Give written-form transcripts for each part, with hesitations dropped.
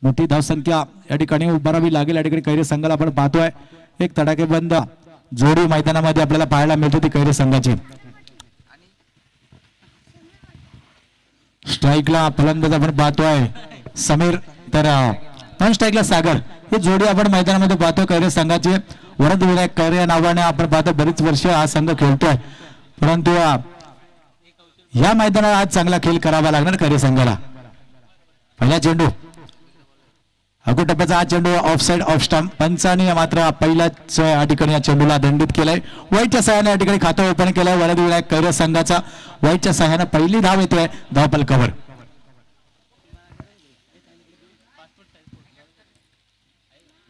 मोठी धावसंख्या या ठिकाणी उभारावी लागेल। या ठिकाणी कैरी संघाला आपण पाहतोय एक तडाखेबंद जोडी मैदानामध्ये आपल्याला पाहायला मिळते ती कैरी संघाची। स्ट्राईकला फलंदाज आपण पाहतोय समीर, तर नॉन स्ट्राईकला सागर। ही जोडी आपण मैदानामध्ये पाहतोय कैरी संघाची। वरद विनायक कैरी या नावाने आपण पाहतो बरीच वर्ष हा संघ खेळतोय, परंतु या मैदानात आज चांगला खेळ करावा लागणार कैरी संघाला। पहिला चेंडू अगो टप्प्याचा हा चेंडू of side off stump, Panchane मात्र पहिल्याच या ठिकाणी या चेंडूला दंडित केलंय। वाईटच्या सहाय्याने या ठिकाणी खातं ओपन केलंय वरद विनायक कैरी संघाचा। वाईटच्या सहाय्याने पहिली धाव येते धावफलकावर।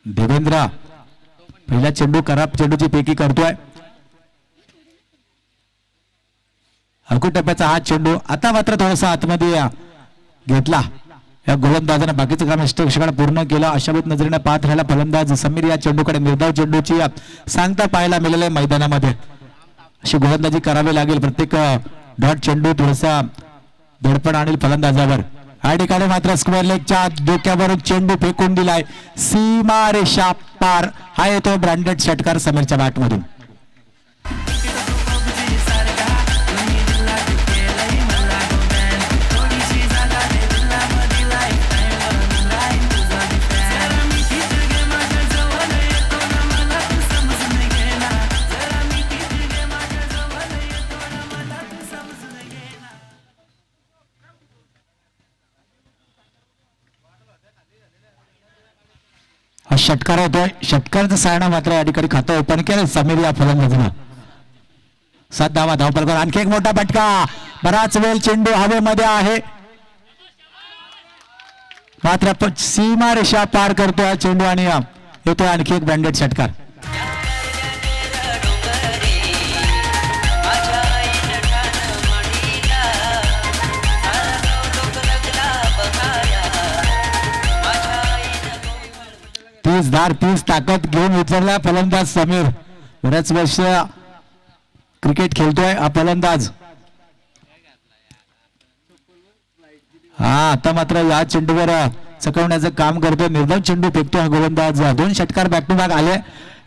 देवेंद्र पहिला चेंडू खराब चेंडूची पैकी करतोय। अगो टप्प्याचा हा चेंडू आता मात्र थोडासा आतमध्ये घेतला या गोलंदाजाने, बाकीचं काम यष्टीक्षकाने पूर्ण केलं। अशावेत नजरेने पाहत राहिला फलंदाज समीर। या चेंडूकडे निर्धाव चेंडूची सांगता पाहायला मिळाले मैदानामध्ये। अशी गोलंदाजी करावी लागेल, प्रत्येक डॉट चेंडू थोडासा दडपण आणील फलंदाजावर। या ठिकाणी मात्र स्क्वेअर लेगच्या डोक्यावरून चेंडू फेकून दिलाय सीमा रेषा पार। हा येतो ब्रँडेड षटकार समीरच्या बॅटमधून। हा षटकार होतोय, षटकाराचा सायना मात्र या ठिकाणी खातं ओपन केलं समीर या फलंदाजानं। 7 धावा धावफलकावर। आणखी एक मोठा फटका, बराच वेळ चेंडू हवेमध्ये आहे मात्र सीमा रेषा पार करतोय चेंडू आणि येतोय आणखी एक ब्रँडेड षटकार। तीस ताकद घेऊन उतरला फलंदाज समीर। बऱ्याच वर्ष क्रिकेट खेळतोय हा फलंदाज। हा आता मात्र या चेंडूवर चकवण्याचं काम करतोय, निर्धाव चेंडू फेकतोय हा गोलंदाज। 2 षटकार बॅक टू बॅक आले।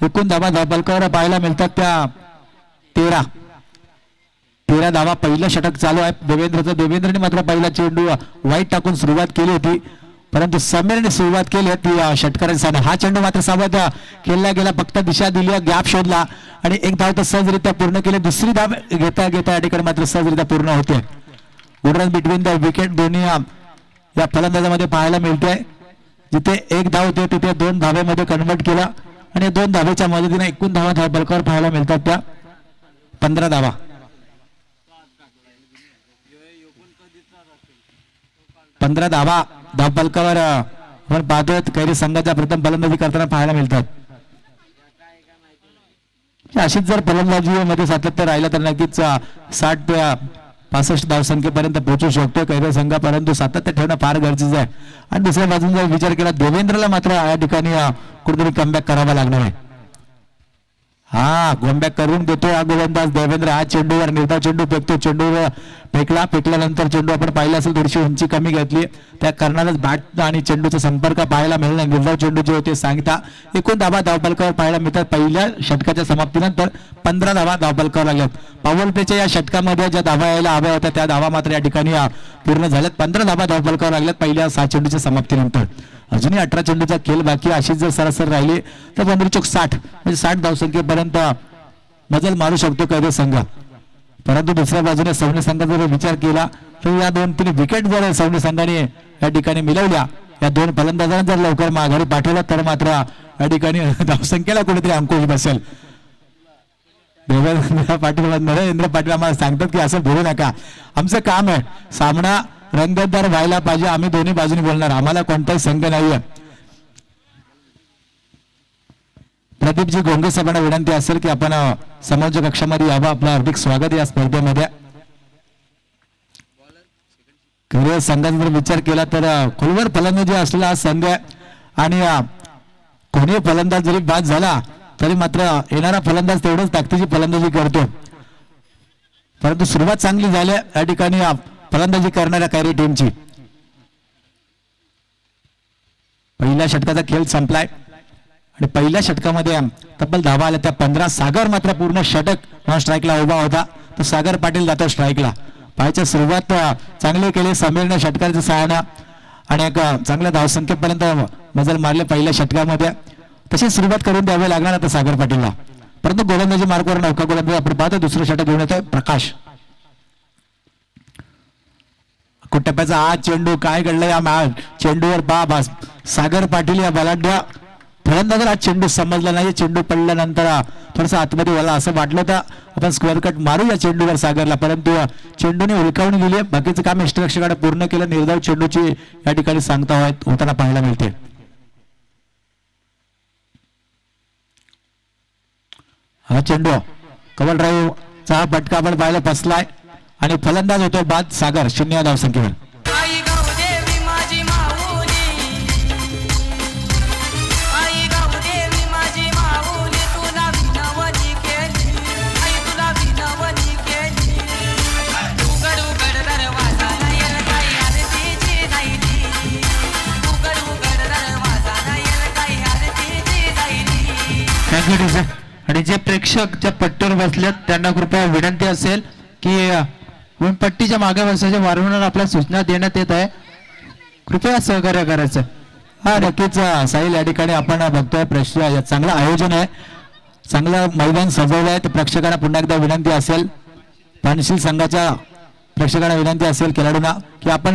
एकूण धावा धावफलकावर पाहायला मिळतात त्या 13 धावा। पहिलं षटक चालू आहे देवेंद्रचं। देवेंद्रने मात्र पहिला चेंडू वाईट टाकून सुरुवात केली होती, परंतु समीरने सुरुवात केली ती षटकारांचा। हा चेंडू मात्र सावध खेळला गेला, फक्त दिशा दिली, गॅप शोधला आणि एक धाव तर सहजरित्या पूर्ण केली। दुसरी धाव घेता घेता या ठिकाणी मात्र सहजरित्या पूर्ण होते। Good run between the wicket दोन्ही या फलंदाजामध्ये पाहायला मिळते। जिथे एक धाव होते तिथे 2 धावेमध्ये कन्वर्ट केला आणि 2 धावेच्या मदतीने एकूण धावा धावफलकावर पाहायला मिळतात त्या 15 धावा। 15 धावा धावफलकावर आपण पाहतोय कैरी संघाच्या प्रथम फलंदाजी करताना पाहायला मिळतात। अशीच जर फलंदाजी मध्ये सातत्य राहिलं तर नक्कीच 60 ते 65 धावसंख्येपर्यंत पोहोचू शकतो कैरी संघ, परंतु सातत्य ठेवणं फार गरजेचं आहे। आणि दुसऱ्या बाजूने जर विचार केला देवेंद्रला मात्र या ठिकाणी कुठेतरी कमबॅक करावा लागणार आहे। हा कमबॅक करून देतोय हा गोलंदाज देवेंद्र। हा चेंडूवर निर्धाव चेंडू फेकतो, चेंडूवर फेकल्यानंतर चेंडू आपण पाहिला असेल थोडीशी उंची कमी घेतली, त्या कारणालाच बॅट आणि चेंडूचा संपर्क पाहायला मिळणार। निर्धाव चेंडू जे होते सांगता एकूण धावा धावफलकावर पाहायला मिळतात। पहिल्या षटकाच्या समाप्तीनंतर 15 धावा धावफलकावर लागल्यात। पॉवर प्लेच्या या षटकामध्ये ज्या धावा यायला हव्या होत्या त्या धावा मात्र या ठिकाणी पूर्ण झाल्यात। 15 धावा धावफलकावर लागल्यात पहिल्या 6 चेंडूच्या समाप्तीनंतर। अजूनही 18 चेंडूचा खेळ बाकी। अशीच जर सरासर राहिली तर 15-60 म्हणजे 60 धावसंख्येपर्यंत मजल मारू शकतो कैरी संघ। परंतु दुसऱ्या बाजूने सवनी संघाचा जर विचार केला तर या 2-3 विकेट जर सवनी संघाने या ठिकाणी मिळवल्या, या 2 फलंदाजांना जर लवकर माघारी पाठवला तर मात्र या ठिकाणी धावसंख्येला कुठेतरी अंकुश बसेल। देवेंद्र पाटील नरेंद्र पाटील आम्हाला सांगतात की असं बोलू नका, आमचं काम आहे सामना रंगतदार व्हायला पाहिजे, आम्ही दोन्ही बाजूने बोलणार, आम्हाला कोणताही संघ नाहीये। प्रदीपजी गोंगे साहेबांना विनंती असेल की आपण समोरच्या कक्षामध्ये यावं, आपलं हार्दिक स्वागत या स्पर्धेमध्ये। कैरी संघाचा जर विचार केला तर खोलवर फलंदाजी असलेला हा संघ आहे आणि कोणी फलंदाज जरी बाद झाला तरी मात्र येणारा फलंदाज तेवढंच ताकदीची फलंदाजी करतो। परंतु सुरुवात चांगली झाली या ठिकाणी फलंदाजी करणाऱ्या कैरी टीमची। पहिल्या षटकाचा खेळ संपलाय आणि पहिल्या षटकामध्ये तब्बल धावा आल्या त्या 15. सागर मात्र पूर्ण षटक नॉन स्ट्राईकला उभा होता. तो सागर पाटील जातो स्ट्राईकला. पाहायची सुरुवात चांगली केली समीरने षटकाच्या सहाय्यानं आणि एक चांगल्या धावसंख्येपर्यंत मजल मारले पहिल्या षटकामध्ये. तशी सुरुवात करून द्यावी लागणार आता सागर पाटीलला. परंतु गोलंदाजी मार्गावर नौका गोलंदाज आपण पाहतो. दुसरं षटक घेऊन येतोय प्रकाश. कुट्टप्याचा आज चेंडू काय घडलं या चेंडूवर बाबा सागर पाटील या बलाढ्य फलंदाजाला आज चेंडू समजला नाही. चेंडू पडल्यानंतर थोडंसं आतमध्ये मला असं वाटलं होतं आपण स्क्वेअर कट मारू या चेंडूवर सागरला, परंतु चेंडूने उलकावून गेली. बाकीचं काम यष्टीरक्षकाने पूर्ण केलं. निर्धाव चेंडूची या ठिकाणी सांगता होताना पाहायला मिळते. हा चेंडू कव्हर ड्राईव्ह चा फटका आपण पाहायला बसलाय आणि फलंदाज होतो बाद सागर 0 धावसंख्येवर. आणि जे प्रेक्षक ज्या पट्टीवर बसलेत त्यांना कृपया विनंती असेल की पट्टीच्या मागे बसायच्या वारंवार आपल्या सूचना देण्यात येत आहे. कृपया सहकार्य करायचं. हा नक्कीच साहिल या ठिकाणी आपण बघतोय प्रेक्षक चांगलं आयोजन आहे, चांगलं मैदान सजवलं आहे. तर प्रेक्षकांना पुन्हा एकदा विनंती असेल, पानशील संघाच्या प्रेक्षकांना विनंती असेल खेळाडूंना की आपण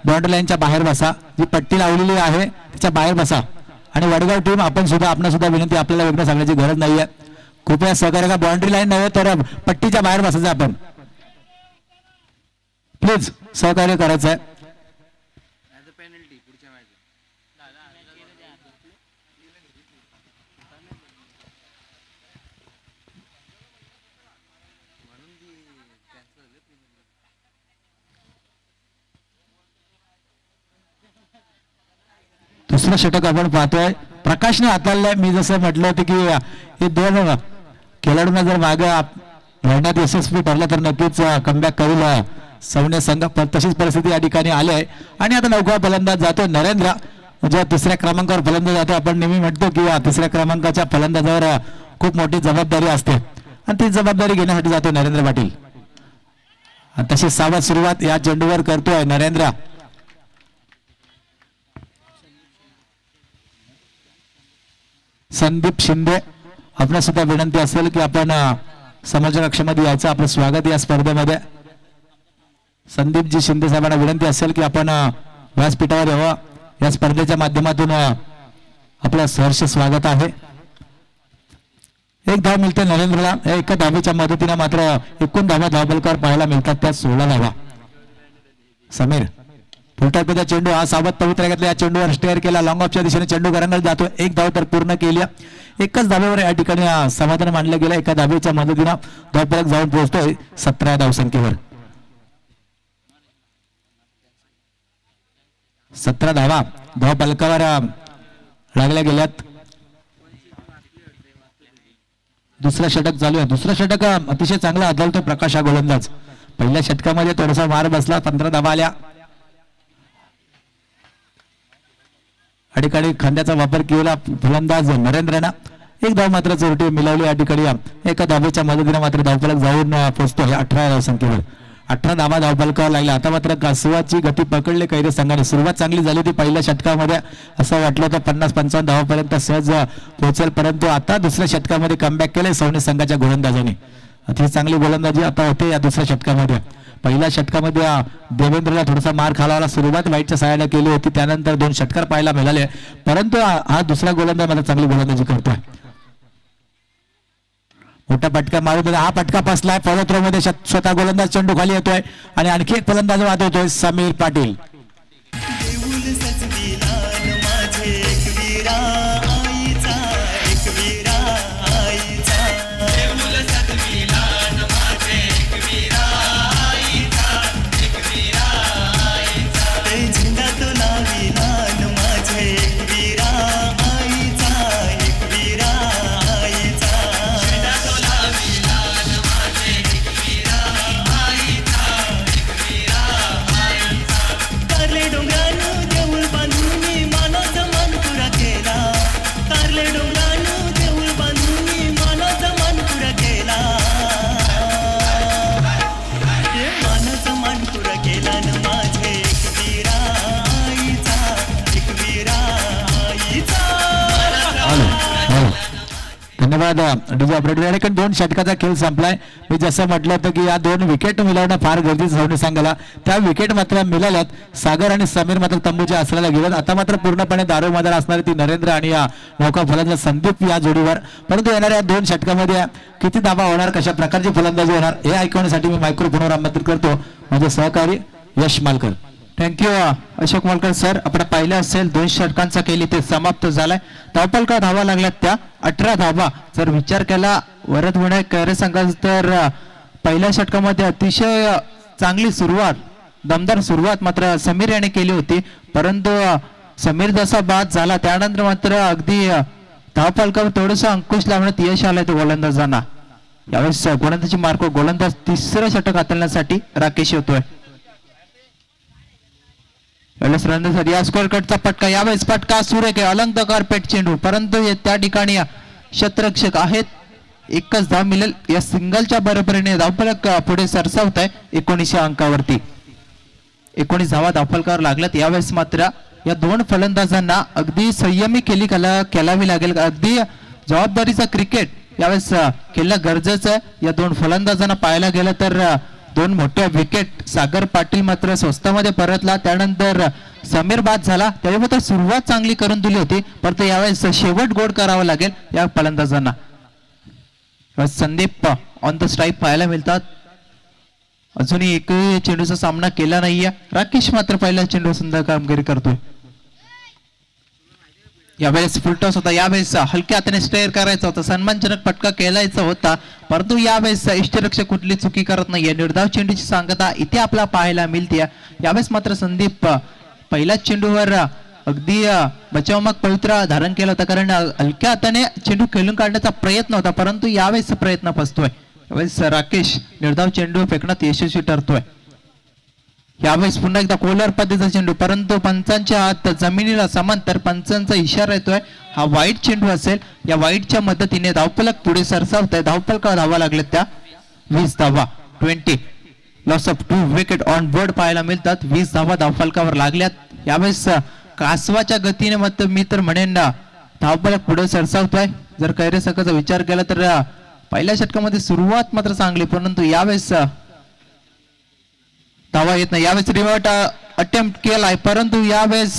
बाउंड्री लाईनच्या बाहेर बसा. जी पट्टी लावलेली आहे त्याच्या बाहेर बसा. आणि वडगाव टीम आपण सुद्धा विनंती, आपल्याला वेगळं सांगण्याची गरज नाहीये. कृपया सहकार्य का. बाउंड्री लाईन नव्हे तर पट्टीच्या बाहेर बसायचं आपण. प्लीज सहकार्य करायचं आहे. दुसरं षटक आपण पाहतोय प्रकाशने हाताळलंय. मी जसं म्हटलं होतं की हे दोन खेळाडूंना जर मागे लढण्यात यशस्वी ठरलं तर नक्कीच कमबॅक करेल सवणे संघ. तशीच परिस्थिती या ठिकाणी आली आहे. आणि आता नौका फलंदाज जातो नरेंद्र, म्हणजे तिसऱ्या क्रमांकावर फलंदाज जातो. आपण नेहमी म्हणतो की तिसऱ्या क्रमांकाच्या फलंदाजावर खूप मोठी जबाबदारी असते आणि ती जबाबदारी घेण्यासाठी जातो नरेंद्र पाटील. तशी सावध सुरुवात या चेंडूवर करतोय नरेंद्र. संदीप शिंदे आपल्याला सुद्धा विनंती असेल की आपण समाज कक्षामध्ये यायचं. आपलं स्वागत या स्पर्धेमध्ये. संदीपजी शिंदे साहेबांना विनंती असेल की आपण व्यासपीठावर यावं. या स्पर्धेच्या माध्यमातून आपलं सहर्ष स्वागत आहे. एक धाव मिळते नरेंद्रला. एका धावेच्या मदतीने मात्र एकूण धावा धावबलकर पाहायला मिळतात, त्या 16 धावा. समीर फुलटापीचा चेंडू हा सावध पवित्र घेतला. या चेंडूवर स्टेअर केला. लॉंग ऑफच्या दिशेने चेंडू घरांकडे जातो. एक धाव तर पूर्ण केली. एकच धावेवर या ठिकाणी समाधान मानलं गेलं. एका धावेच्या मदतीनं धावफलक जाऊन पोहोचतोय 17 धावसंख्येवर. 17 धावा धावफलकावर लागल्या गेल्यात. दुसरं षटक चालू आहे. दुसरं षटक अतिशय चांगला आदळतो प्रकाश हा गोलंदाज. पहिल्या षटकामध्ये थोडासा मार बसला. 15 धावा आल्या. ठिकाणी खांद्याचा वापर केला फलंदाज नरेंद्रनं. एक धाव मात्र चोरटी मिळवली या ठिकाणी. एका धावेच्या मदतीने मात्र धावफलक जाऊन पोहोचतो 18 धावसंख्येवर. 18 धावा धावफलकावर लागला. आता मात्र कासवाची गती पकडले कैरे संघाने. सुरुवात चांगली झाली होती पहिल्या षटकामध्ये. असं वाटलं होतं 50-55 धावापर्यंत सहज पोहोचेल, परंतु आता दुसऱ्या षटकामध्ये कमबॅक केले सवणे संघाच्या गोलंदाजाने. अतिशय चांगली गोलंदाजी आता होते या दुसऱ्या षटकामध्ये. पहिल्या षटकामध्ये देवेंद्रला थोडासा मार खालावाला सुरुवात वाईटच्या सहाय्याने केली होती. त्यानंतर 2 षटकार पाहायला मिळाले, परंतु हा दुसरा गोलंदाज मला चांगली गोलंदाजी करतोय. मोठा फटका मारून हा फटका फसलाय. फॉलो थ्रो मध्ये स्वतः गोलंदाज चेंडू खाली येतोय आणि आणखी एक फलंदाज वाजवतोय समीर पाटील. धन्यवाद डीजे ऑपरेटर याने. कारण 2 षटकाचा खेळ संपलाय. मी जसं म्हटलं होतं की या 2 विकेट मिळवणं फार गरजेचं होणे सांगायला, त्या विकेट मात्र मिळाल्यात. सागर आणि समीर मात्र तंबूच्या आसराला गेलेत. आता मात्र पूर्णपणे दारोमदार असणारी ती नरेंद्र आणि या नौका फलंदाज संदीप या जोडीवर. परंतु येणाऱ्या 2 षटकामध्ये किती धावा होणार, कशा प्रकारची फलंदाजी होणार हे ऐकवण्यासाठी मी मायक्रोफोनवर आमंत्रित करतो माझे सहकारी यश मालकर. Thank you Ashok Malkar sir. आपण पाहिलं असेल 2 षटकांचा खेळ इथे समाप्त झालाय. धावपलका धावा लागल्यात त्या 18 धावा. जर विचार केला वरद होण्या कैरे संघाचा तर पहिल्या षटकामध्ये अतिशय चांगली सुरुवात, दमदार सुरुवात मात्र समीर याने केली होती. परंतु समीर जसा बाद झाला त्यानंतर मात्र अगदी धावपलकावर थोडंसं अंकुश लावण्यात यश आलंय तो गोलंदाजांना. यावेळेस गोलंदाजी मार्क गोलंदाज 3रं षटक हाताळण्यासाठी राकेश होतोय. या स्क्वेअर कटचा फटका, यावेळेस फटका सुरेख आहे, अलंकार पेट चेंडू. परंतु त्या ठिकाणी क्षेत्ररक्षक आहेत. एकच धाव मिळेल या सिंगलच्या बरोबरीने धावफलक पुढे सरसावत आहे 19 अंकावरती. 19 धावा धावफलकावर लागल्यात. यावेळेस मात्र या 2 फलंदाजांना अगदी संयमी खेळावी लागेल. अगदी जबाबदारीचा क्रिकेट यावेळेस खेळणं गरजेचं आहे. या 2 फलंदाजांना पाहायला गेलं तर 2 मोठ्या विकेट. सागर पाटील मात्र स्वस्तामध्ये परतला, त्यानंतर समीर बाद झाला. त्यावेळी मात्र सुरुवात चांगली करून दिली होती, परंतु यावेळेस शेवट गोड करावा लागेल या फलंदाजांना. संदीप ऑन द स्ट्राईक पाहायला मिळतात. अजूनही एकही चेंडूचा सामना केला नाहीये. राकेश मात्र पहिल्या चेंडू सुंदर कामगिरी करतोय. यावेळेस फुलटॉस होता. यावेळेस हलक्या हाताने स्टेअर करायचा होता, सन्मानजनक फटका केलायचा होता, परंतु यावेळेस इष्टरक्षक कुठली चुकी करत नाहीये. निर्धाव चेंडूची सांगता इथे आपल्याला पाहायला मिळते. यावेळेस मात्र संदीप पहिल्याच चेंडूवर अगदी बचावमग पवित्रा धारण केला होता, कारण हलक्या हाताने चेंडू खेळून काढण्याचा प्रयत्न होता, परंतु यावेळेस प्रयत्न फसतोय. यावेळेस राकेश निर्धाव चेंडू फेकण्यात यशस्वी ठरतोय. यावेळेस पुन्हा एकदा कोलर पद्धतीचा चेंडू, परंतु पंचांच्या हात जमिनीला समांतर पंचांचा इशारा येतोय. हा वाईट चेंडू असेल. या वाईटच्या मदतीने धावफलक पुढे सरसावत आहे. धावफलकावर धावा लागल्यात त्या 20 धावा. 20 loss of 2 wicket on board पाहायला मिळतात. 20 धावा धावफलकावर लागल्यात. यावेळेस कासवाच्या गतीने मत मी तर म्हणेन धावफलक पुढे सरसावतोय. जर कैरे संघाचा विचार केला तर पहिल्या षटकामध्ये सुरुवात मात्र चांगली, परंतु यावेळेस धावा येत नाही. यावेळेस रिव्हर्ट अटेम्प्ट केलाय, परंतु यावेळेस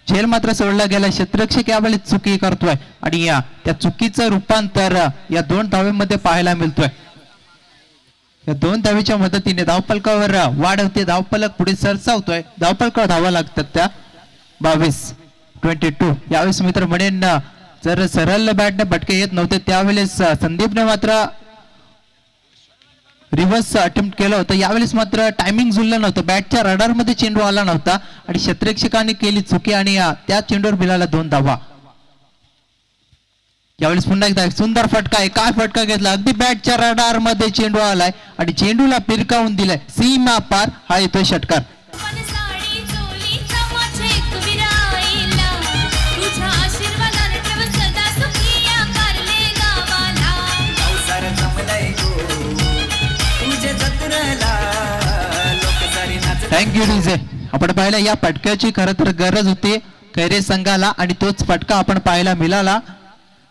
झेल मात्र सोडला गेलाय. क्षेत्ररक्षक यावेळेस चुकी करतोय आणि त्या चुकीचं रूपांतर या 2 धावेमध्ये पाहायला मिळतोय. या 2 धावेच्या मदतीने धावफलकावर वाढ होते. धावफलक पुढे सरसावतोय. धावफलकावर धावा लागतात त्या 22. यावेळेस मित्र म्हणेन जर सरळ बॅटने फटके येत नव्हते त्यावेळेस संदीपने मात्र रिव्हर्स अटेम्प्ट केलं होतं. यावेळेस मात्र टायमिंग जुळलं नव्हतं, बॅटच्या रडार मध्ये चेंडू आला नव्हता आणि क्षेत्ररक्षकांनी केली चुकी आणि त्या चेंडूवर मिळाला 2 धावा. यावेळेस पुन्हा एकदा एक सुंदर फटका आहे. काय फटका घेतला, अगदी बॅटच्या रडार मध्ये चेंडू आलाय आणि चेंडूला पिरकावून दिलाय सीमा पार. हा येतोय षटकार. Thank you DJ. आपण पाहिलं या फटक्याची खरं तर गरज होती कैरे संघाला आणि तोच फटका आपण पाहायला मिळाला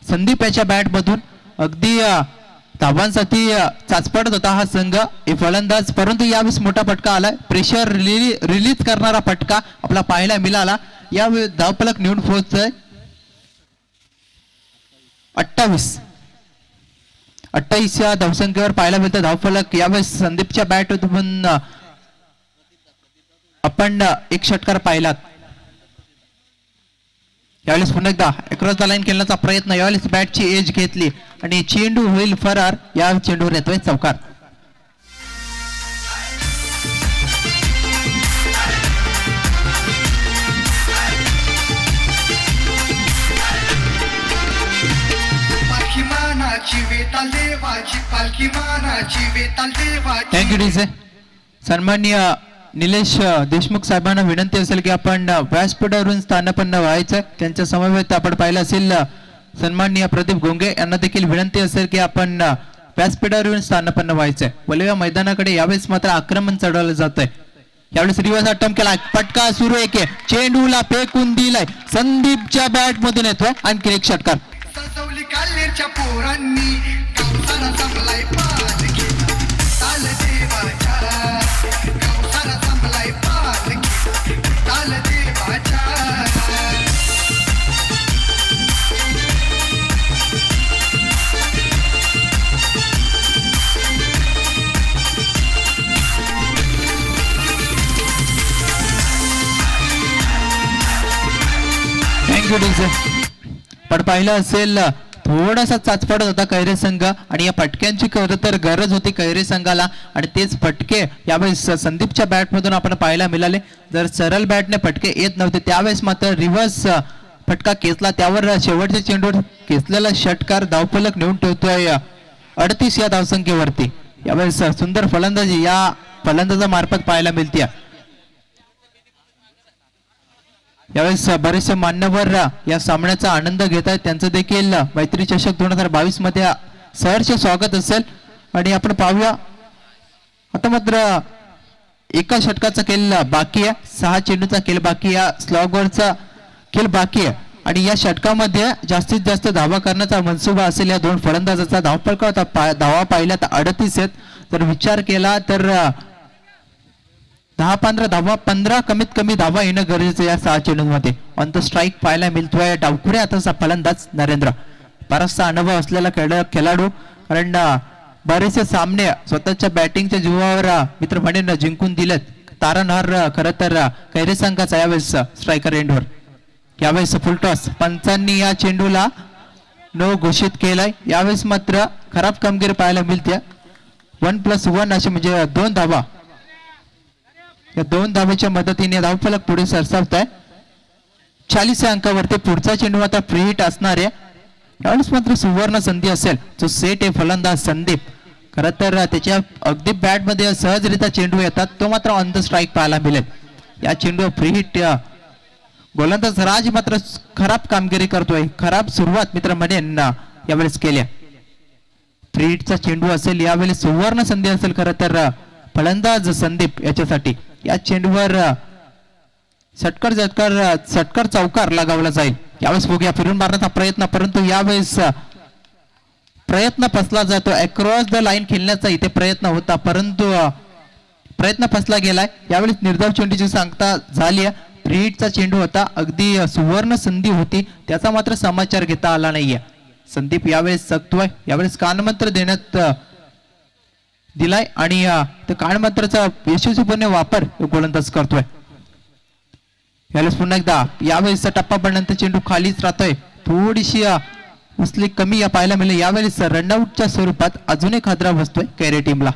संदीप याच्या बॅट मधून. अगदी धावांसाठी चाचपडत होता हा संघ हे फलंदाज, परंतु यावेळेस मोठा फटका आलाय. प्रेशर रिलीज करणारा फटका आपला पाहायला मिळाला. यावेळी धावफलक निवडून पोहोचतोय 28 या धावसंख्येवर पाहायला मिळतं धावफलक. यावेळेस संदीपच्या बॅट मधून आपण एक षटकार पाहिलात. यावेळेस पुन्हा एकदा अक्रॉस द लाईन खेळण्याचा प्रयत्न. यावेळेस बॅटची एज घेतली आणि चेंडू होईल फरार. या चेंडूवर येतोय चौकार. Thank you DJ. सन्माननीय निलेश देशमुख साहेबांना विनंती असेल की आपण व्यासपीठावरून स्थानापन्न व्हायचं. त्यांच्या समवेत आपण पाहिलं असेल सन्माननीय प्रदीप गोंगे यांना देखील विनंती असेल की आपण व्यासपीठावरून स्थानापन्न व्हायचंय. वलव्या मैदानाकडे यावेळेस मात्र आक्रमण चढवलं जात आहे. यावेळेस रिव्हर्स अटेम्प्ट केला, फटका सुरू आहे, चेंडूला फेकून दिलाय. संदीपच्या बॅट मधून येतोय आणखी एक षटकार. बाहेरच्या पोरांनी गावसारा जमलाय पालखीला ताल देवाच्या गावसारा जमलाय पालखीला ताल देवाच्या थँक्यू डीजे. पण पाहिलं असेल थोडासा चाचपडत होता कैरे संघ आणि या फटक्यांची खरं तर गरज होती कैरे संघाला आणि तेच फटके यावेळेस संदीपच्या बॅट मधून आपण पाहायला मिळाले. जर सरळ बॅटने फटके येत नव्हते त्यावेळेस मात्र रिव्हर्स फटका खेचला, त्यावर शेवटच्या चेंडूवर खेचलेला षटकार धावफलक नेऊन ठेवतोय 38 या धावसंख्येवरती. यावेळेस सुंदर फलंदाजी या फलंदाजामार्फत पाहायला मिळते. यावेळेस बरेचसे मान्यवर या सामन्याचा आनंद घेत आहेत, त्यांचं देखील मैत्री चषक 2022 मध्ये सहर्ष स्वागत असेल. आणि आपण पाहूया आता मात्र एका षटकाचा खेळ बाकी आहे, 6 चेंडूचा खेळ बाकी आहे, स्लॉगवरचा खेळ बाकी आहे आणि या षटकामध्ये जास्तीत जास्त धावा करण्याचा मनसुबा असेल या दोन फलंदाजाचा. धावफलक धावा पाहिल्या तर 38 आहेत. जर विचार केला तर 10-15 धावा 15 कमीत कमी धावा येणं गरजेचं या 6 चेंडूंमध्ये. ऑन द स्ट्राईक पाहायला मिळतोय डावखुऱ्या हाताचा फलंदाज नरेंद्र, बराचसा अनुभव असलेला खेळाडू, कारण बरेचसे सामने स्वतःच्या बॅटिंगच्या जीवावर मित्र म्हणेन जिंकून दिलेत. तारणहार खरं तर कैरे संघाचा यावेळेस स्ट्रायकर एंडवर. यावेळेस फुलटॉस, पंचांनी या चेंडूला नो घोषित केलाय. यावेळेस मात्र खराब कामगिरी पाहायला मिळते. 1+1 असे म्हणजे 2 धावा, या 2 धावेच्या मदतीने धावफलक पुढे सरसावत आहे. 40 या अंकावरती पुढचा चेंडू आता फ्री हिट असणार आहे. यावेळेस मात्र सुवर्ण संधी असेल. जो सेट आहे फलंदाज संदीप, खरं तर त्याच्या अगदी बॅट मध्ये सहजरित्या चेंडू येतात, तो मात्र ऑन द स्ट्राईक पाहायला मिळेल. या चेंडू फ्री हिट गोलंदाज राज मात्र खराब कामगिरी करतोय, खराब सुरुवात मित्र म्हणेन यावेळेस केल्या. फ्री हिटचा चेंडू असेल, यावेळेस सुवर्ण संधी असेल खरं तर फलंदाज संदीप याच्यासाठी. या चेंडूवर षटकार चौकार लगावला जाईल. यावेळेस बघूया फिरून मारण्याचा प्रयत्न, परंतु यावेळेस प्रयत्न फसला जातो. अक्रॉस द लाईन खेळण्याचा इथे प्रयत्न होता, परंतु प्रयत्न फसला गेलाय. यावेळेस निर्धाव चेंडूची सांगता झाली आहे. फ्री हिटचा चेंडू होता, अगदी सुवर्ण संधी होती, त्याचा मात्र समाचार घेता आला नाहीये. संदीप यावेळेस जगतोय, यावेळेस कानमंत्र देण्यात दिलाय आणि त्या कानमंत्राचा यशस्वीपणे वापर गोलंदाज करतोय. यावेळेस पुन्हा एकदा यावेळेस टप्पा पडल्यानंतर चेंडू खालीच राहतोय, थोडीशी उचली कमी या पाहायला मिळेल. यावेळेस रनआउटच्या स्वरूपात अजून एक हादरा बसतोय कैरे टीमला.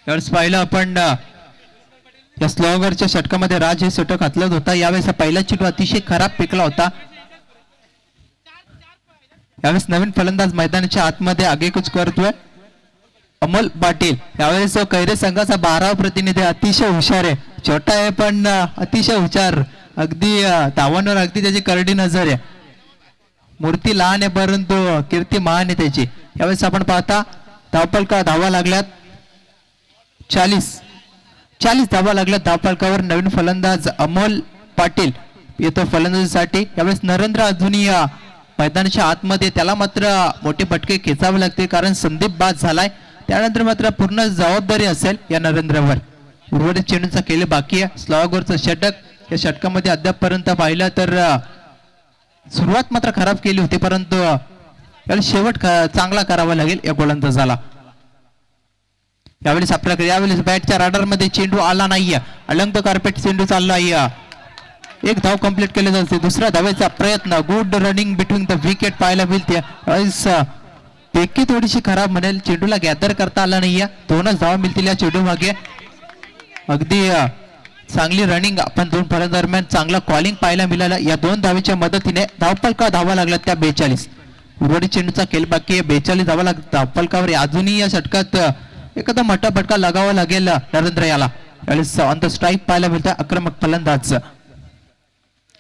यावेळेस पाहिलं आपण या स्लॉगरच्या षटकामध्ये राज हे षटक हातलत होता. यावेळेस पहिला चेंडू अतिशय खराब फेकला होता. यावेळेस नवीन फलंदाज मैदानाच्या आतमध्ये आगेकूच करतोय अमोल पाटील. यावेळेस कैरे संघाचा 12वा प्रतिनिधी अतिशय हुशार आहे, छोटा आहे पण अतिशय हुशार, अगदी धावांवर अगदी त्याची करडी नजर आहे. मूर्ती लहान आहे परंतु कीर्ती महान आहे त्याची. यावेळेस आपण पाहता धावफलका धावा लागल्यात 40 धावा लागल्यात धावफलकावर. नवीन फलंदाज अमोल पाटील येतो फलंदाजीसाठी. यावेळेस नरेंद्र अजूनही मैदानाच्या आतमध्ये, त्याला मात्र मोठे फटके खेचावे लागते कारण संदीप बाद झालाय. त्यानंतर मात्र पूर्ण जबाबदारी असेल या नरेंद्रवर. उर्वरित चेंडूचा खेळ बाकी आहे. स्लॉगवरचं षटक, या षटकामध्ये अद्यापपर्यंत पाहिलं तर सुरुवात मात्र खराब केली होती, परंतु यावेळी शेवट चांगला करावा लागेल या गोलंदाजाला. यावेळेस आपल्याकडे यावेळेस बॅटच्या राडार मध्ये चेंडू आला नाहीये, अलंग कार्पेट चेंडू चालला आहे. एक धाव कंप्लीट केले जाते. दुसऱ्या धावेचा प्रयत्न, good running between the wicket पाहायला मिळते. पेकी थोडीशी खराब म्हणेल, चेंडूला गॅदर करता आला नाहीये. 2च धावा मिळतील या चेंडू मागे. अगदी चांगली रनिंग आपण 2 फलंदाजांदरम्यान चांगला कॉलिंग पाहायला मिळाला. या 2 धावेच्या मदतीने धावफलका धावा लागला त्या 42. उर्वरित चेंडूचा खेळ बाकी आहे. 42 धावा लागतात धावफलकावर. अजूनही या षटकात एखादा मोठा फटका लगावा लागेल नरेंद्र याला. यावेळेस ऑन द स्ट्राईक पाहायला मिळतं आक्रमक फलंदाज.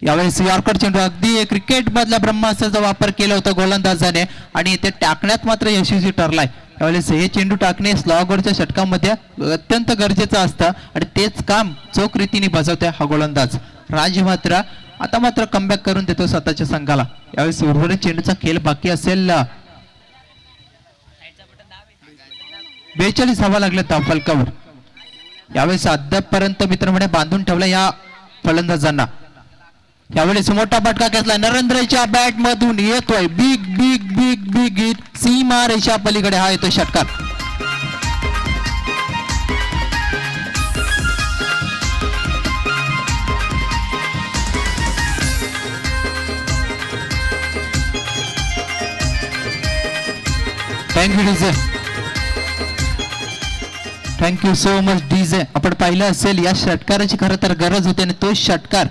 यावेळेस यॉर्कर चेंडू, अगदी क्रिकेट मधल्या ब्रह्मास्त्राचा वापर केला होता गोलंदाजाने आणि ते टाकण्यात मात्र यशस्वी ठरलाय. त्यावेळेस हे चेंडू टाकणे स्लॉगवरच्या षटकामध्ये अत्यंत गरजेचं असतं आणि तेच काम चोख रीतीने बजावते हा गोलंदाज राज मात्र आता मात्र कमबॅक करून देतो स्वतःच्या संघाला. यावेळेस उर्वरित चेंडूचा खेळ बाकी असेल. 42 धावा लागल्या धावफलकावर. यावेळेस अद्यापपर्यंत मित्रमंडळी बांधून ठेवला या फलंदाजांना. यावेळेस मोठा फटका घेतला नरेंद्रच्या बॅट मधून येतोय big big big big hit सीमा रेषा पलीकडे हा येतोय षटकार. Thank you DJ, thank you so much DJ. आपण पाहिलं असेल या षटकाराची खरं तर गरज होती आणि तो षटकार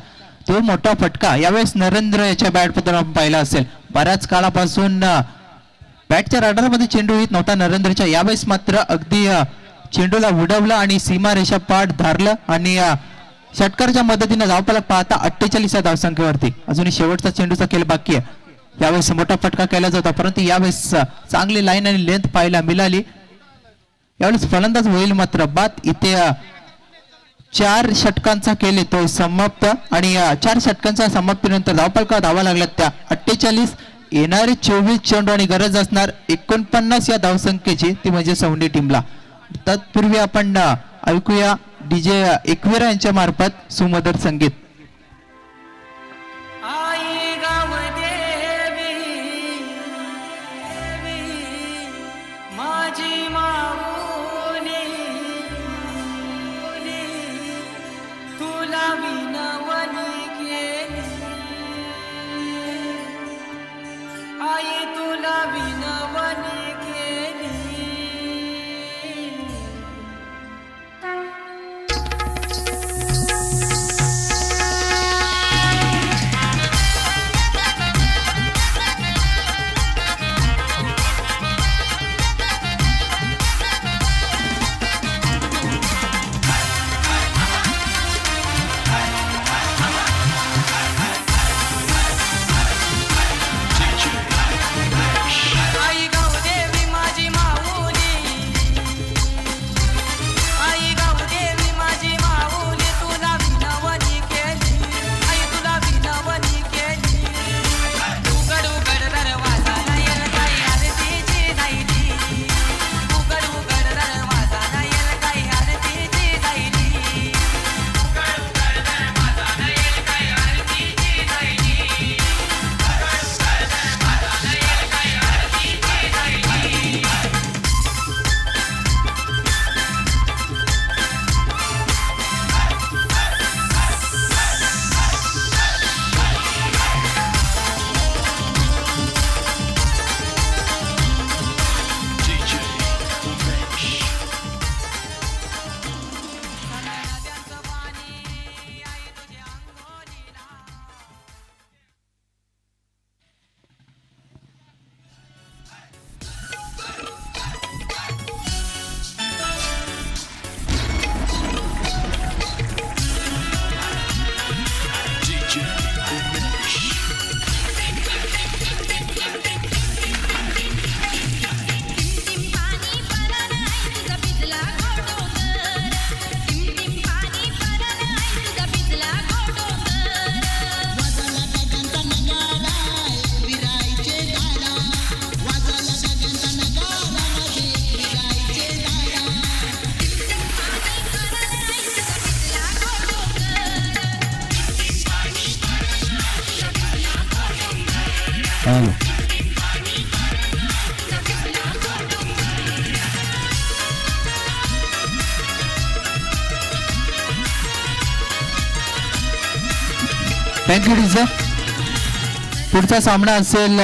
तो मोठा फटका यावेळेस नरेंद्र याच्या बॅटमधून आपण पाहिला असेल. बऱ्याच काळापासून बॅटच्या रडारमध्ये चेंडू येत नव्हता नरेंद्रच्या. यावेळेस मात्र अगदी चेंडूला उडवलं आणि सीमा रेषा पाठ धरलं आणि षटकाराच्या मदतीने धावफलक पाहता 48 या धावसंख्येवरती. अजूनही शेवटचा चेंडूचा खेळ बाकी आहे. यावेळेस मोठा फटका केला जातो परंतु यावेळेस चांगली लाईन आणि लेंथ पाहायला मिळाली. यावेळेस फलंदाज होईल मात्र बाद. इथे 4 षटकांचा खेळ येतो समाप्त आणि 4 षटकांच्या समाप्तीनंतर धावफलकावर धावा लागल्यात त्या 48. येणारे 24 चेंडू आणि गरज असणार 49 या धावसंख्येची ती म्हणजे सौंडी टीमला. तत्पूर्वी आपण ऐकूया डीजे एकविरा यांच्या मार्फत सुमधुर संगीत. आई गावदेवी माझी माऊली तुला विनवणी केली आई तुला विनवणी केली आई गावदेवी माझी माऊली आई गावदेवी माझी माऊली तुला विनवणी केली आई तुला विनवणी केली उघड उघड दरवाजा नाही काही आरतीची जायली उघड उघड दरवाजा नाही काही आरतीची जायली उघड उघड दरवाजा नाही काही आरतीची जायली नद्यांचं पाणी आई तुझ्या अंगोलीला टिम पाणी परन आई तुझा भिजला गोडोगर टिम पाणी परन आई तुझा भिजला गोडोगर वाजला गगनचा नगारा विराईचे दारा वाजला गगनचा नगारा मध्ये विराईचे दारा टिम पाणी परन आई तुझा भिजला गोडोगर हॅलो. Thank you DJ. पुढचा सामना असेल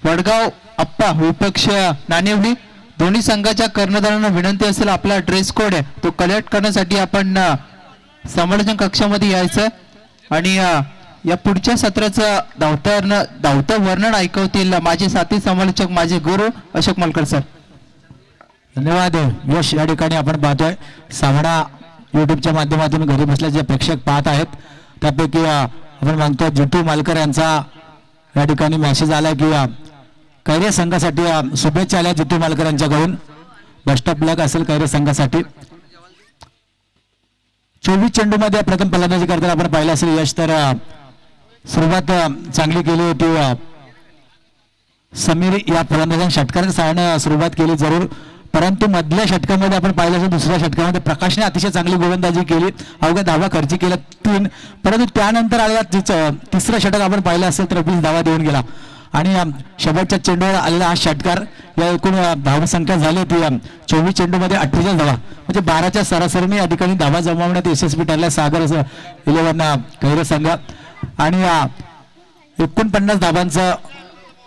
वडगाव अप्पा विपक्ष नाणेवली. दोन्ही संघाच्या कर्णधारांना विनंती असेल आपला ड्रेस कोड आहे तो कलेक्ट करण्यासाठी आपण समालोचन कक्षामध्ये यायचं आणि या पुढच्या सत्राचं धावतं वर्णन ऐकवतील माझे साथी समालोचक माझे गुरु अशोक मलकर सर. धन्यवाद यश. या ठिकाणी आपण पाहतोय सामना युट्यूबच्या माध्यमातून घरी बसल्या जे प्रेक्षक पाहत आहेत त्यापैकी आपण मागतो जितू मालकर यांचा या ठिकाणी मेसेज आला की कैरे संघासाठी शुभेच्छा आल्या जितू मालकर यांच्याकडून. बेस्ट ऑफ लक असेल कैरे संघासाठी. 24 चेंडू मध्ये प्रथम फलंदाजी करताना आपण पाहिलं असेल यश, तर सुरुवात चांगली केली होती. समीर या फलंदाजाने षटकाराच्या सहाय्याने सुरुवात केली जरूर, परंतु मधल्या षटकामध्ये आपण पाहिलं असेल दुसऱ्या षटकामध्ये प्रकाशने अतिशय चांगली गोलंदाजी केली. अवघ्या धावा खर्ची केल्या 3, परंतु त्यानंतर आलेला तिसरं षटक आपण पाहिलं असेल तर 20 धावा देऊन गेला. आणि शेवटच्या चेंडूवर आलेला हा षटकार, या एकूण धावसंख्या झाली होती 24 चेंडूमध्ये 48 धावा, म्हणजे 12च्या सरासरीने या ठिकाणी धावा जमवण्यात यशस्वी ठरल्या सागर 11 कैरे संघ. आणि 49 धावांचं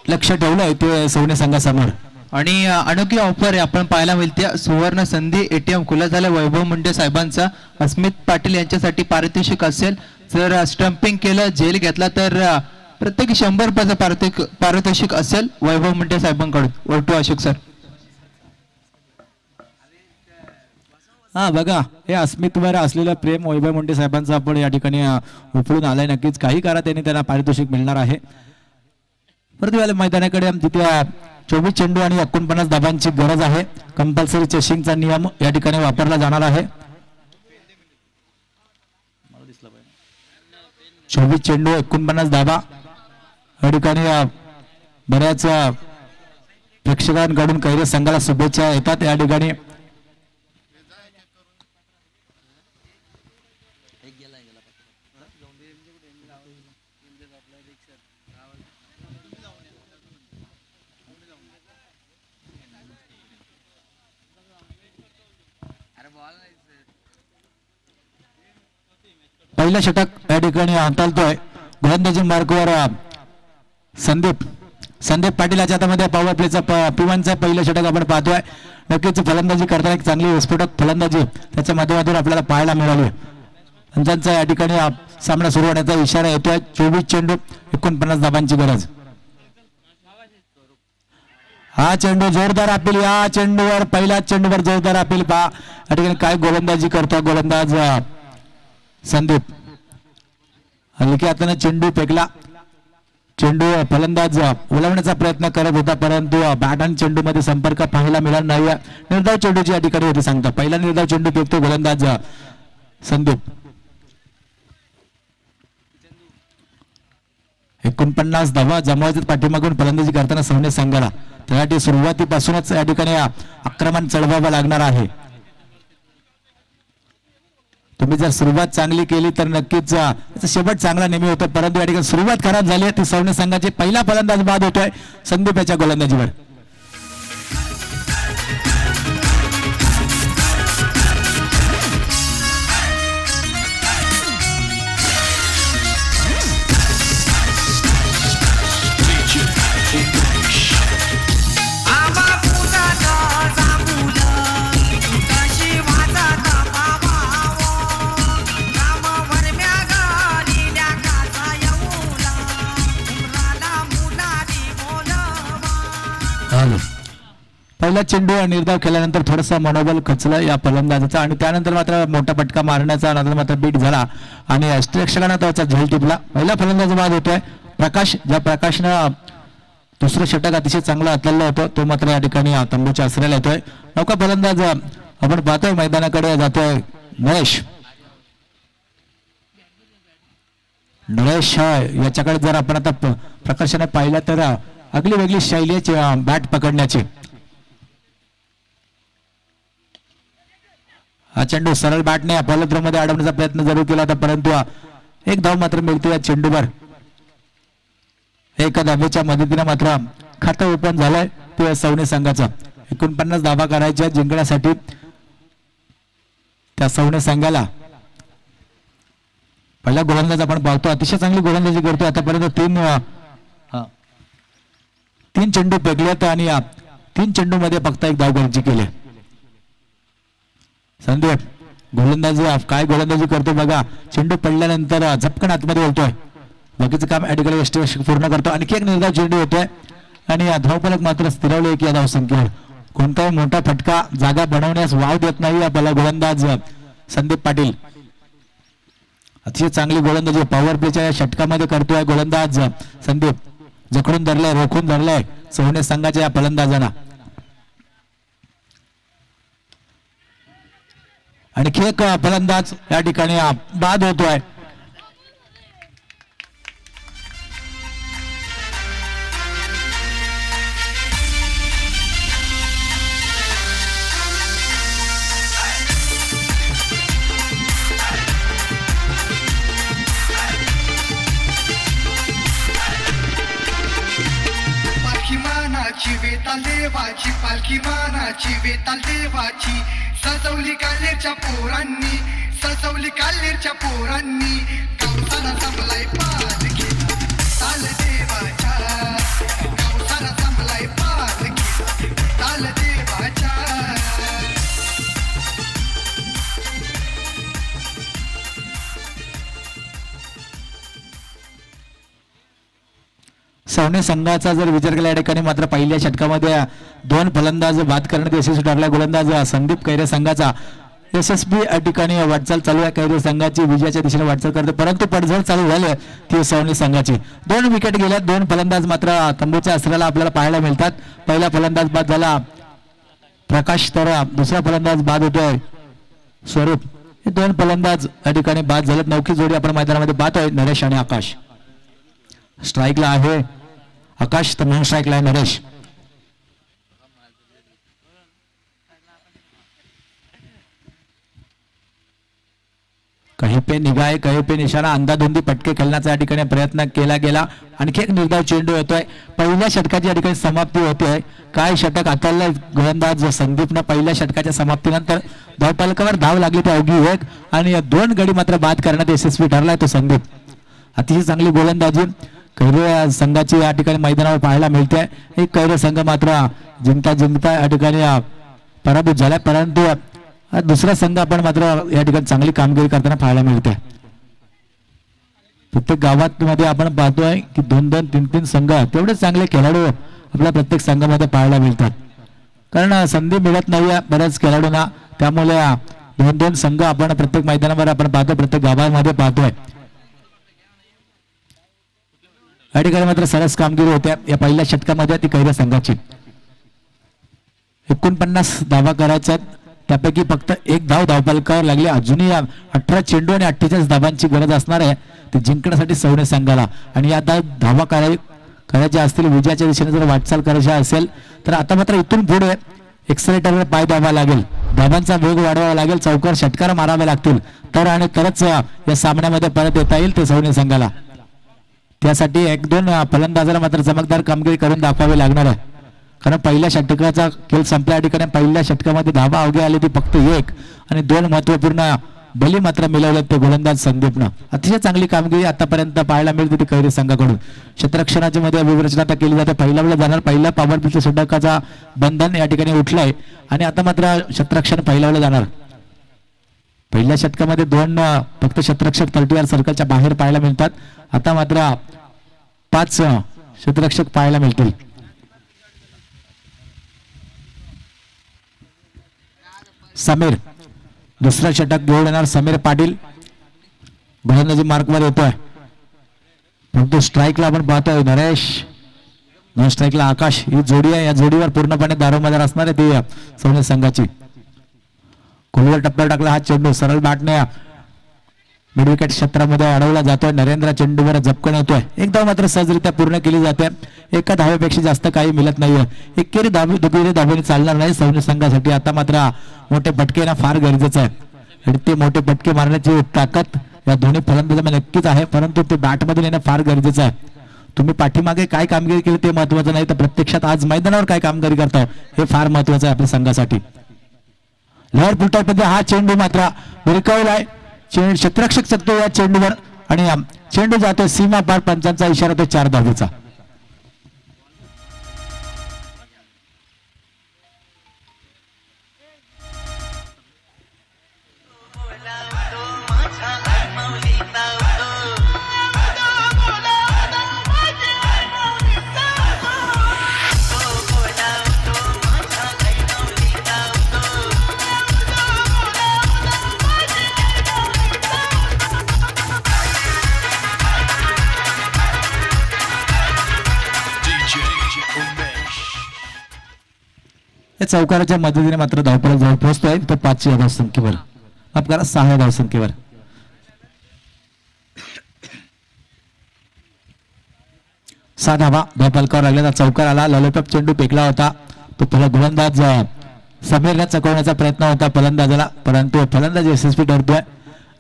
लक्ष ठेवलंय ते सौने संघासमोर. आणि अनोखी ऑफर आहे आपण पाहायला मिळते. सुवर्ण संधी ATM खुला झाला वैभव मुंडे साहेबांचा. अस्मित पाटील यांच्यासाठी पारितोषिक असेल, जर स्टंपिंग केलं जेल घेतला तर प्रत्येकी 100 रुपयाचं पारितोषिक असेल वैभव मुंडे साहेबांकडून. वरटू अशोक सर. हा बघा, हे अस्मितवर असलेलं प्रेम वैभव मुंडे साहेबांचं आपण या ठिकाणी उपळून आलंय. नक्कीच काही करा त्यांनी त्यांना पारितोषिक मिळणार आहे. परंतु या मैदानाकडे तिथे 24 चेंडू आणि 49 धाबांची गरज आहे. कंपल्सरी चेसिंगचा नियम या ठिकाणी वापरला जाणार आहे. 24 चेंडू 49 धाबा या ठिकाणी बऱ्याच प्रेक्षकांकडून कैरे संघाला शुभेच्छा येतात या ठिकाणी. पहिलं षटक या ठिकाणी हाताळतोय गोलंदाजी मार्कवर संदीप पाटील याच्या हातामध्ये पॉवर प्लेचा P1चा पहिलं षटक आपण पाहतोय. नक्कीच फलंदाजी करताना एक चांगली विस्फोटक फलंदाजी त्याच्या माध्यमातून आपल्याला पाहायला मिळाली. त्यांचा या ठिकाणी सामना सुरू होण्याचा इशारा येतोय. 24 चेंडू 49 धाबांची गरज. हा चेंडू जोरदार अपील, या चेंडूवर पहिल्याच चेंडूवर जोरदार अपील पहा या ठिकाणी काय गोलंदाजी करतो गोलंदाज संदीप. हलक्या हाताने चेंडू फेकला. चेंडू फलंदाज उलवण्याचा प्रयत्न करत होता, परंतु बॅट आणि चेंडू मध्ये संपर्क पाहायला मिळाला नाही. निर्धाव चेंडूची या ठिकाणी होती सांगता. पहिला निर्धाव चेंडू फेकतो गोलंदाज संदीप. 49 धावा जमवायचे पाठीमागून फलंदाजी करताना सौने संघाला. त्यासाठी सुरुवातीपासूनच या ठिकाणी आक्रमण चढवावं लागणार आहे. तुम्ही जर सुरुवात चांगली केली तर नक्कीच त्याचा शेवट चांगला नेहमी होतो, परंतु या ठिकाणी सुरुवात खराब झाली आहे. ती सौने संघाची पहिला फलंदाज बाद होतोय संदीप याच्या गोलंदाजीवर. आबा फुलात जांभूळ कशी वाजत पावावो, रामवर म्यागलील्या काचा येऊला, उमराला मुलानी बोलवा. पहिला चेंडू निर्धाव केल्यानंतर थोडासा मनोबल खचलं या फलंदाजाचा आणि त्यानंतर मात्र मोठा फटका मारण्याचा नंतर मात्र बीट झाला आणि प्रेक्षकांना त्याचा झेल टिपला. पहिला फलंदाज बाद होतोय प्रकाश. ज्या प्रकाशनं दुसरं षटक अतिशय चांगलं हाताळलं होतं तो मात्र या ठिकाणी तंबूच्या आश्रयाला येतोय. नौका फलंदाज आपण पाहतोय मैदानाकडे जातोय नरेश याच्याकडे जर आपण आता प्रकाशाने पाहिलं तर अगली वेगळी शैली बॅट पकडण्याची. हा चेंडू सरळ बॅटने मध्ये अडवण्याचा प्रयत्न जरूर केला होता, परंतु एक धाव मात्र मिळतो या चेंडूवर. एका धावेच्या मदतीने मात्र खातं ओपन झालंय ते सौने संघाचं. 49 धावा करायच्या जिंकण्यासाठी त्या सौने संघाला. पहिला गोलंदाज आपण पाहतो अतिशय चांगली गोलंदाजी करतो आतापर्यंत. 3 चेंडू फेकलेत आणि 3 चेंडू मध्ये फक्त एक धाव गरजी केली. संदीप गोलंदाजी काय गोलंदाजी करतो बघा. चेंडू पडल्यानंतर झपकन आतमध्ये बोलतोय. बाकीचं काम ऍडिकल यष्टी पूर्ण करतो. आणखी एक निर्धाव चेंडू होतोय आणि धावफलक मात्र स्थिरवले की या धावसंख्येवर. कोणताही मोठा फटका जागा बनवण्यास वाव देत नाही आपला गोलंदाज संदीप पाटील. अतिशय चांगली गोलंदाजी पॉवर प्लेच्या या षटकामध्ये करतोय गोलंदाज संदीप. जखडून धरलंय, रोखून धरलंय सवणे संघाच्या या फलंदाजांना. आणखी एक फलंदाज या ठिकाणी बाद होतोय. पालखी मानाची वेताल देवाची, पालखी मानाची वेताल देवाची, सजवली कालेरच्या पोरांनी, सजवली कालेरच्या पोरांनी, कौसाला जमलाय पालखीला ताल देवाच्या, कौसाला जमलाय पालखीला ताल देवाच्या. सवणे संघाचा जर विचार केला या ठिकाणी मात्र पहिल्या षटकामध्ये 2 फलंदाज बाद करण्यात यशस्वी ठरला. गोलंदाज संदीप कैरे संघाचा यशस्वी या ठिकाणी वाटचाल चालू आहे. कैरे संघाची विजयाच्या दिशेने वाटचाल करते, परंतु पडझड चालू झाली ती सवणे संघाची. 2 विकेट गेल्या, 2 फलंदाज मात्र तंबूच्या अस्त्राला आपल्याला पाहायला मिळतात. पहिला फलंदाज बाद झाला प्रकाश, तर दुसरा फलंदाज बाद होतोय स्वरूप. हे 2 फलंदाज या ठिकाणी बाद झालेत. नौकी जोडी आपण मैदानामध्ये पाहतोय, नरेश आणि आकाश. स्ट्राईकला आहे आकाश, तर नॉन स्ट्राईकला आहे नरेश. कहीं पे निगाह कहीं पे निशाणा, अंधाधुंदी पटके खेळण्याचा या ठिकाणी प्रयत्न केला गेला. आणखी एक निर्धाव चेंडू येतोय. पहिल्या षटकाची या ठिकाणी समाप्ती होते. काय षटक हाताळलंय गोलंदाज संदीपनं. पहिल्या षटकाच्या समाप्तीनंतर धावफलकावर धाव लागली ती अवघी 1 आणि 2 गडी मात्र बाद करण्यात यशस्वी ठरलाय तो संदीप. अतिशय चांगली गोलंदाजी कैरे संघाची या ठिकाणी मैदानावर पाहायला मिळते. एक कैरे संघ मात्र जिंकता या ठिकाणी पराभूत झालाय, परंतु दुसरा संघ आपण मात्र या ठिकाणी चांगली कामगिरी करताना पाहायला मिळते. प्रत्येक गावात मध्ये आपण पाहतोय की 2-2, 3-3 संघ तेवढे चांगले खेळाडू आपल्या प्रत्येक संघामध्ये पाहायला मिळतात, कारण संधी मिळत नाही बऱ्याच खेळाडूंना. त्यामुळे 2-2 संघ आपण प्रत्येक मैदानावर आपण पाहतो, प्रत्येक गावामध्ये पाहतोय. या ठिकाणी मात्र सरस कामगिरी होत्या या पहिल्या षटकामध्ये ती कैरे संघाची. 49 धावा करायच्या, त्यापैकी फक्त 1 धाव धावफलकावर लागली. अजूनही 18 चेंडू आणि 48 धावांची गरज असणार आहे ते जिंकण्यासाठी सवणे संघाला. आणि आता धावा करायच्या असतील, विजयाच्या दिशेने जर वाटचाल करायची असेल तर आता मात्र इथून पुढे एक्सलेटरवर पाय द्यावा लागेल, धावांचा वेग वाढवावा लागेल, चौकार षटकार मारावे लागतील, तर आणि तरच या सामन्यामध्ये परत येता येईल ते सवणे संघाला. त्यासाठी 1-2 फलंदाजाला मात्र चमकदार कामगिरी करून दाखवावी लागणार आहे, कारण पहिल्या षटकाचा खेळ संपल्या ठिकाणी पहिल्या षटकामध्ये धावा अवघे आले ती फक्त 1 आणि 2 महत्वपूर्ण बली मात्र मिळवले ते गोलंदाज संदीपनं. अतिशय चांगली कामगिरी आतापर्यंत पाहायला मिळते ती कैरी संघाकडून. क्षेत्ररक्षणाच्या मध्ये विरचना आता केली जाते. पहिला वेळा जाणार, पहिला पॉवर प्लेच्या षटकाचा बंधन या ठिकाणी उठलंय आणि आता मात्र क्षेत्ररक्षण पहिल्या वेळा जाणार. पहिल्या षटकामध्ये 2 फक्त क्षेत्ररक्षक 30 सर्कलच्या बाहेर पाहायला मिळतात. आता मात्र 5 क्षेत्ररक्षक पाहायला मिळतील. समीर दुसरा षटक घेऊन येणार. समीर पाटील गोलंदाजी मार्कवर येतोय, परंतु स्ट्राईकला आपण पाहतोय नरेश, नॉन स्ट्राईकला आकाश. ही जोडी आहे, या जोडीवर पूर्णपणे दारोमदार असणार आहे ती सवणे संघाची. खोलवर टप्प्यावर टाकला हा चेंडू, सरळ बॅटने मिड विकेट क्षेत्रामध्ये अडवला जातोय. नरेंद्र चेंडूवर झपकण येतोय. एक धाव मात्र सहजरित्या पूर्ण केली जाते. एका धावेपेक्षा जास्त काही मिळत नाहीये. एकेरी दुहेरी धावेने चालणार नाही सवणे संघासाठी. आता मात्र मोठे फटके ना फार गरजेचं आहे आणि ते मोठे फटके मारण्याची ताकद या दोन्ही फलंदाजांमध्ये नक्कीच आहे, परंतु ते बॅटमध्ये येणं फार गरजेचं आहे. तुम्ही पाठीमागे काय कामगिरी केली ते महत्वाचं नाही, तर प्रत्यक्षात आज मैदानावर काय कामगिरी करताय हे फार महत्वाचं आहे आपल्या संघासाठी. लोअर फुलटॉपमध्ये हा चेंडू मात्र भिरकावलाय. क्षेत्ररक्षक चकतो या चेंडूवर आणि चेंडू जातो सीमा पार. पंचांचा इशारा तो 4 धावेचा. या चौकाराच्या मदतीने मात्र धावपळ जवळ पोहोचतोय तो 5 धावसंख्येवर, माफ करा 6 धावसंख्येवर. धावा धावपलकावर लागलेला चौकार आला. लॉलीपॉप चेंडू फेकला होता तो पहिला गोलंदाज समीरला चकवण्याचा प्रयत्न होता फलंदाजाला, परंतु फलंदाज यशस्वी ठरतोय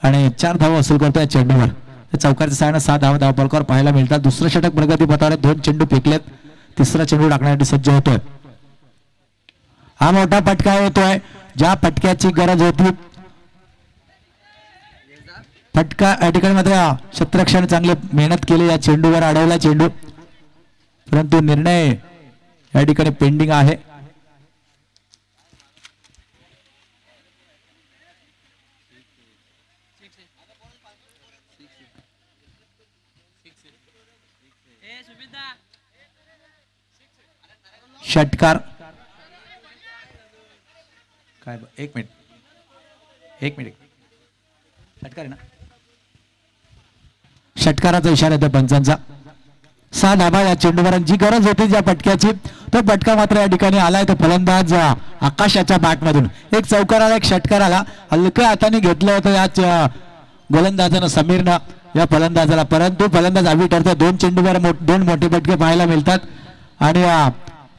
आणि 4 धावा वसूल करतोय चेंडूवर. चौकारच्या सहाय्याने 6 धावा धावपलकावर पाहायला मिळतात. दुसरं षटक प्रगती पथावर 2 चेंडू फेकलेत, तिसरा चेंडू टाकण्यासाठी सज्ज होतोय. हा मोठा फटका येतोय, ज्या फटक्याची गरज होती. फटका या ठिकाणी मात्र क्षेत्ररक्षण चांगले मेहनत केली, या चेंडूवर अडवला चेंडू, परंतु निर्णय या ठिकाणी पेंडिंग आहे. षटकार काय एक मिनिट षटकार आहे ना, षटकाराचा इशारा येतो पंचांचा. 6 धाबा या चेंडूवर, जी गरज होती ज्या फटक्याची तो फटका मात्र या ठिकाणी आलाय. तो फलंदाज आकाशाच्या बॅटमधून एक चौकार आला, एक षटकार आला. हलक्या हाताने घेतलं होतं या गोलंदाजानं समीरनं या फलंदाजाला, परंतु फलंदाज आवी ठरतो. 2 चेंडूवर 2 मोठे फटके पाहायला मिळतात आणि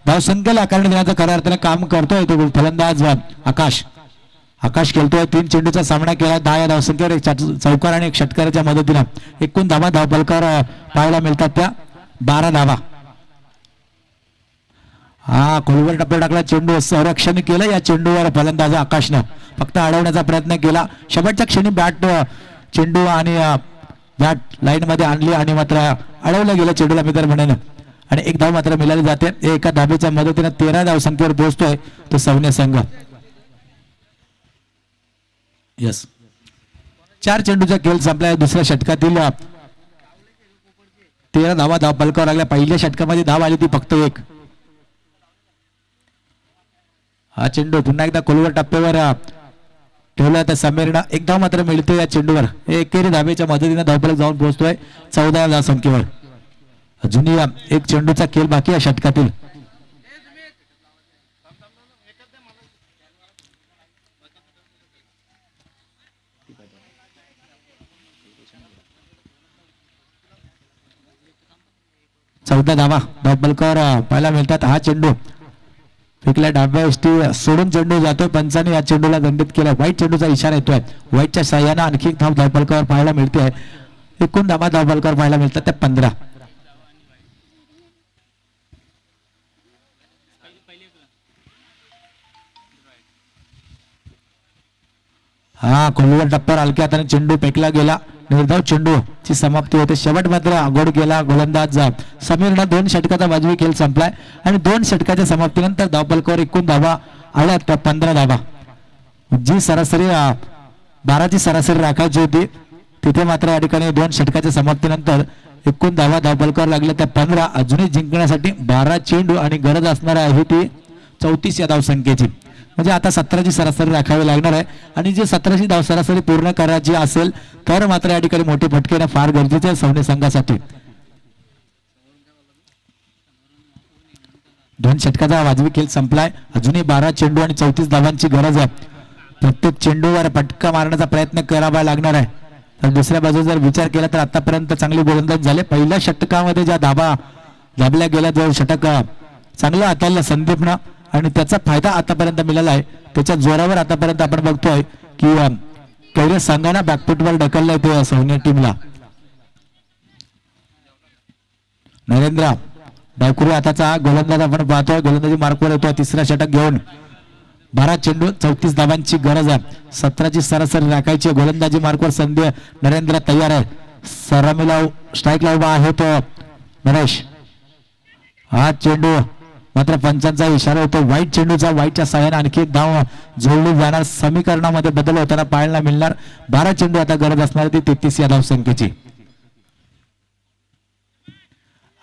धावसंख्येला आकारणी देण्याचं खऱ्या अर्थाने काम करतोय तो फलंदाज आकाश खेळतोय. 3 चेंडूचा सामना केला, 10 या धावसंख्येवर, एक चौकार आणि एक षटकाराच्या मदतीनं एकूण धावा धावपलकावर पाहायला मिळतात त्या 12 धावा. हा खोलवर टप्प्यावर टाकला चेंडू, संरक्षण केलं या चेंडूवर फलंदाज आकाशनं फक्त अडवण्याचा प्रयत्न केला. शेवटच्या क्षणी बॅट चेंडू आणि बॅट लाईन मध्ये आणली आणि मात्र अडवलं गेलं चेंडूला मित्र म्हणून आणि एक धाव मात्र मिळाली जाते. एका धाबेच्या मदतीने 13 धावसंख्येवर पोहोचतोय तो सौन्य संघ. यस 4 चेंडूचा खेळ संपला. दुसऱ्या षटकातील 13 धावा धावपलकावर लागल्या. पहिल्या षटकामध्ये धाव आली ती फक्त 1. हा चेंडू पुन्हा एकदा खोलवर टप्प्यावर ठेवला तर समीरनं एक धाव मात्र मिळते या चेंडूवर. एकेरी धावेच्या मदतीने धावपलक जाऊन पोहोचतोय 14 धावसंख्येवर. अजूनही एक चेंडूचा खेळ बाकी या षटकातील. चौदा धावा धावपलकावर पाहायला मिळतात. हा चेंडू फेकला डाव्या यष्टी सोडून चेंडू जातोय. पंचाने या चेंडूला दंडित केला. व्हाईट चेंडूचा इशारा येतोय. व्हाईटच्या साह्याने आणखी एक धाव धावपलकावर पाहायला मिळते. एकूण धावा धावपलकावर पाहायला मिळतात त्या 15. हा खोलवर टप्प्यावर हलक्या हाताने चेंडू फेकला गेला. निर्धाव चेंडू ची समाप्ती होते. शेवट मात्र आघोड गेला गोलंदाज समीरनं. 2 षटकाचा वाजवी खेळ संपलाय आणि 2 षटकाच्या समाप्तीनंतर धावपलकावर एकूण धावा आल्या त्या 15 धावा. जी सरासरी 12ची सरासरी राखायची होती तिथे मात्र या ठिकाणी 2 षटकाच्या समाप्तीनंतर एकूण धावा धावपलकावर लागल्या त्या 15. अजूनही जिंकण्यासाठी 12 चेंडू आणि गरज असणार आहे ती 34 या धावसंख्येची. म्हणजे आता 17ची सरासरी राखावी लागणार आहे आणि जी 17ची धाव सरासरी पूर्ण करायची असेल तर मात्र या ठिकाणी मोठे फटके येणं फार गरजेचे आहे सौन्य संघासाठी. 2 षटकाचा वाजवी खेळ संपलाय. अजूनही 12 चेंडू आणि 34 धावांची गरज आहे. प्रत्येक चेंडूवर फटका मारण्याचा प्रयत्न करावा लागणार आहे. तर दुसऱ्या बाजूला जर विचार केला तर आतापर्यंत चांगले गोलंदाज झाले. पहिल्या षटकामध्ये ज्या धाबा दाबल्या गेल्या जो षटक चांगलं हाताळलं संदीपनं आणि त्याचा फायदा आतापर्यंत मिळाला आहे. त्याच्या जोरावर आतापर्यंत आपण बघतोय की कैरे संघाने बॅकफुटवर ढकललंय ते सौन्य टीमला. नरेंद्र डायकुरी हाताचा गोलंदाज आपण पाहतोय. गोलंदाजी मार्कवर येतोय. तिसरा षटक घेऊन 12 चेंडू 34 धावांची गरज आहे. 17ची सरासरी राखायची. गोलंदाजी मार्कवर संधी नरेंद्र तयार आहे. सरामीला स्ट्राईकला उभा आहे तो नरेश. हा चेंडू मात्र पंचांचा इशारा होतो व्हाईट चेंडूचा. व्हाईटच्या साह्याने आणखी एक धाव जोडली जाणार. समीकरणामध्ये बदल होताना पाहायला मिळणार. 12 चेंडू आता गरज असणार ती 33 या धावसंख्येची.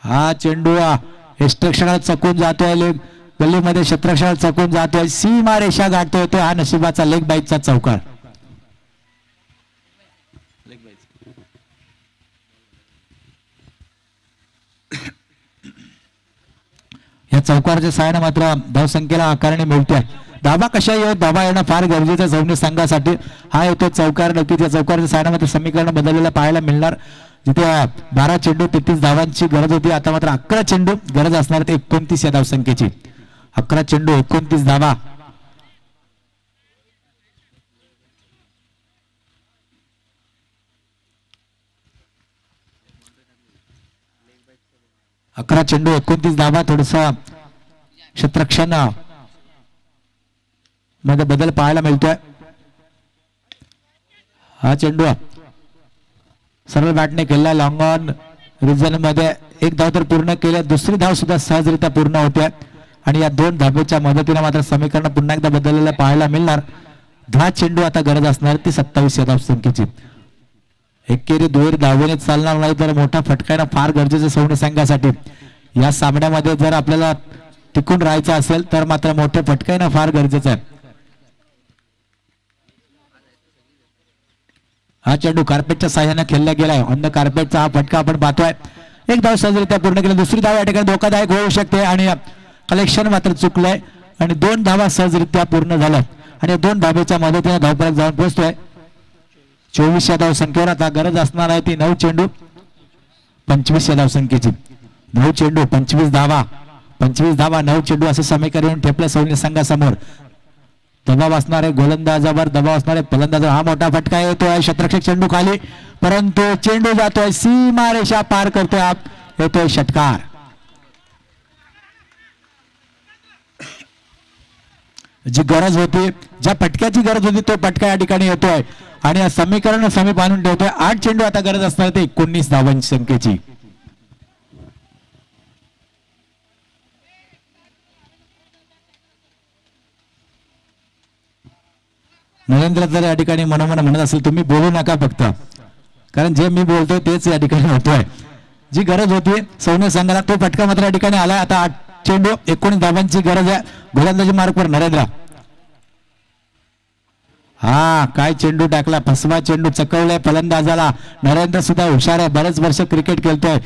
हा चेंडू क्षेत्ररक्षणाला चकून जातोय. गल्लीमध्ये क्षेत्ररक्षणाला चकून जातोय. सीमा रेषा गाठतोय तो. हा नशिबाचा लेग बाईकचा चौकार. या चौकाराच्या सहाय्याने मात्र धावसंख्येला आकारणी मिळते. धाबा कशा येऊ, धाबा येणं फार गरजेचं आहे सौनी संघासाठी. हा येतो चौकार, नक्कीच या चौकाराच्या सहाय्याने मात्र समीकरण बदललेलं पाहायला मिळणार. जिथे 12 चेंडू 33 धावांची गरज होती, आता मात्र 11 चेंडू गरज असणार 29 या धावसंख्येची. 11 चेंडू 29 धावा. अकरा चेंडू 29 धावा. थोडस क्षेत्ररक्षण मध्ये बदल पाहायला मिळतोय. हा चेंडू सरळ बॅटने खेळला लॉंग ऑन रिजन मध्ये. एक धाव तर पूर्ण केले, दुसरी धाव सुद्धा सहजरित्या पूर्ण होते आणि या 2 धावेच्या मदतीने मात्र समीकरण पुन्हा एकदा बदललेलं पाहायला मिळणार. 10 चेंडू आता गरज असणार ती 27 या धावसंख्येची. एकेरी दुहेरी धावेने चालणार नाही तर मोठा फटका येणं फार गरजेचं सौनी संघासाठी. या सामन्यामध्ये जर आपल्याला टिकून राहायचं असेल तर मात्र मोठे फटका येणं फार गरजेचं आहे. हा चेंडू कार्पेटच्या साह्याने खेळला गेलाय. ऑन द कार्पेटचा हा फटका आपण पाहतोय. एक धाव सहजरित्या पूर्ण केली, दुसरी धाव या ठिकाणी धोकादायक होऊ शकते आणि कलेक्शन मात्र चुकलंय आणि 2 धावा सहजरित्या पूर्ण झाल्या आणि 2 धावेच्या मदतीने धावफलक जाऊन पोहोचतोय. 24 या धावसंख्येवर आता गरज असणार आहे ती 9 चेंडू 25 या धावसंख्येची. 9 चेंडू 25 धावा. 25 धावा 9 चेंडू असं समीकरण ठेपलं सौनी संघासमोर. दबाव असणारे गोलंदाजावर, दबाव असणारे फलंदाजावर. हा मोठा फटका येतोय, क्षेत्ररक्षक चेंडू खाली, परंतु चेंडू जातोय सीमारेषा पार करतोय. येतोय षटकार. जी गरज होती, ज्या फटक्याची गरज होती तो फटका या ठिकाणी येतोय आणि या समीकरण समीप आणून ठेवतोय. 8 चेंडू आता गरज असणार ते 19 धावांची संख्येची. नरेंद्र जर या ठिकाणी मनोमन म्हणत असेल तुम्ही बोलू नका फक्त, कारण जे मी बोलतोय तेच या ठिकाणी होतोय. जी गरज होती सौनी संघाला तो फटका मात्र या ठिकाणी आलाय. आता 8 चेंडू 19 धावांची गरज आहे. गोलंदाजी मार्कवर नरेंद्र. हा काय चेंडू टाकला, फसवा चेंडू चकवलाय फलंदाजाला. नरेंद्र सुद्धा हुशार आहे, बरेच वर्ष क्रिकेट खेळतोय.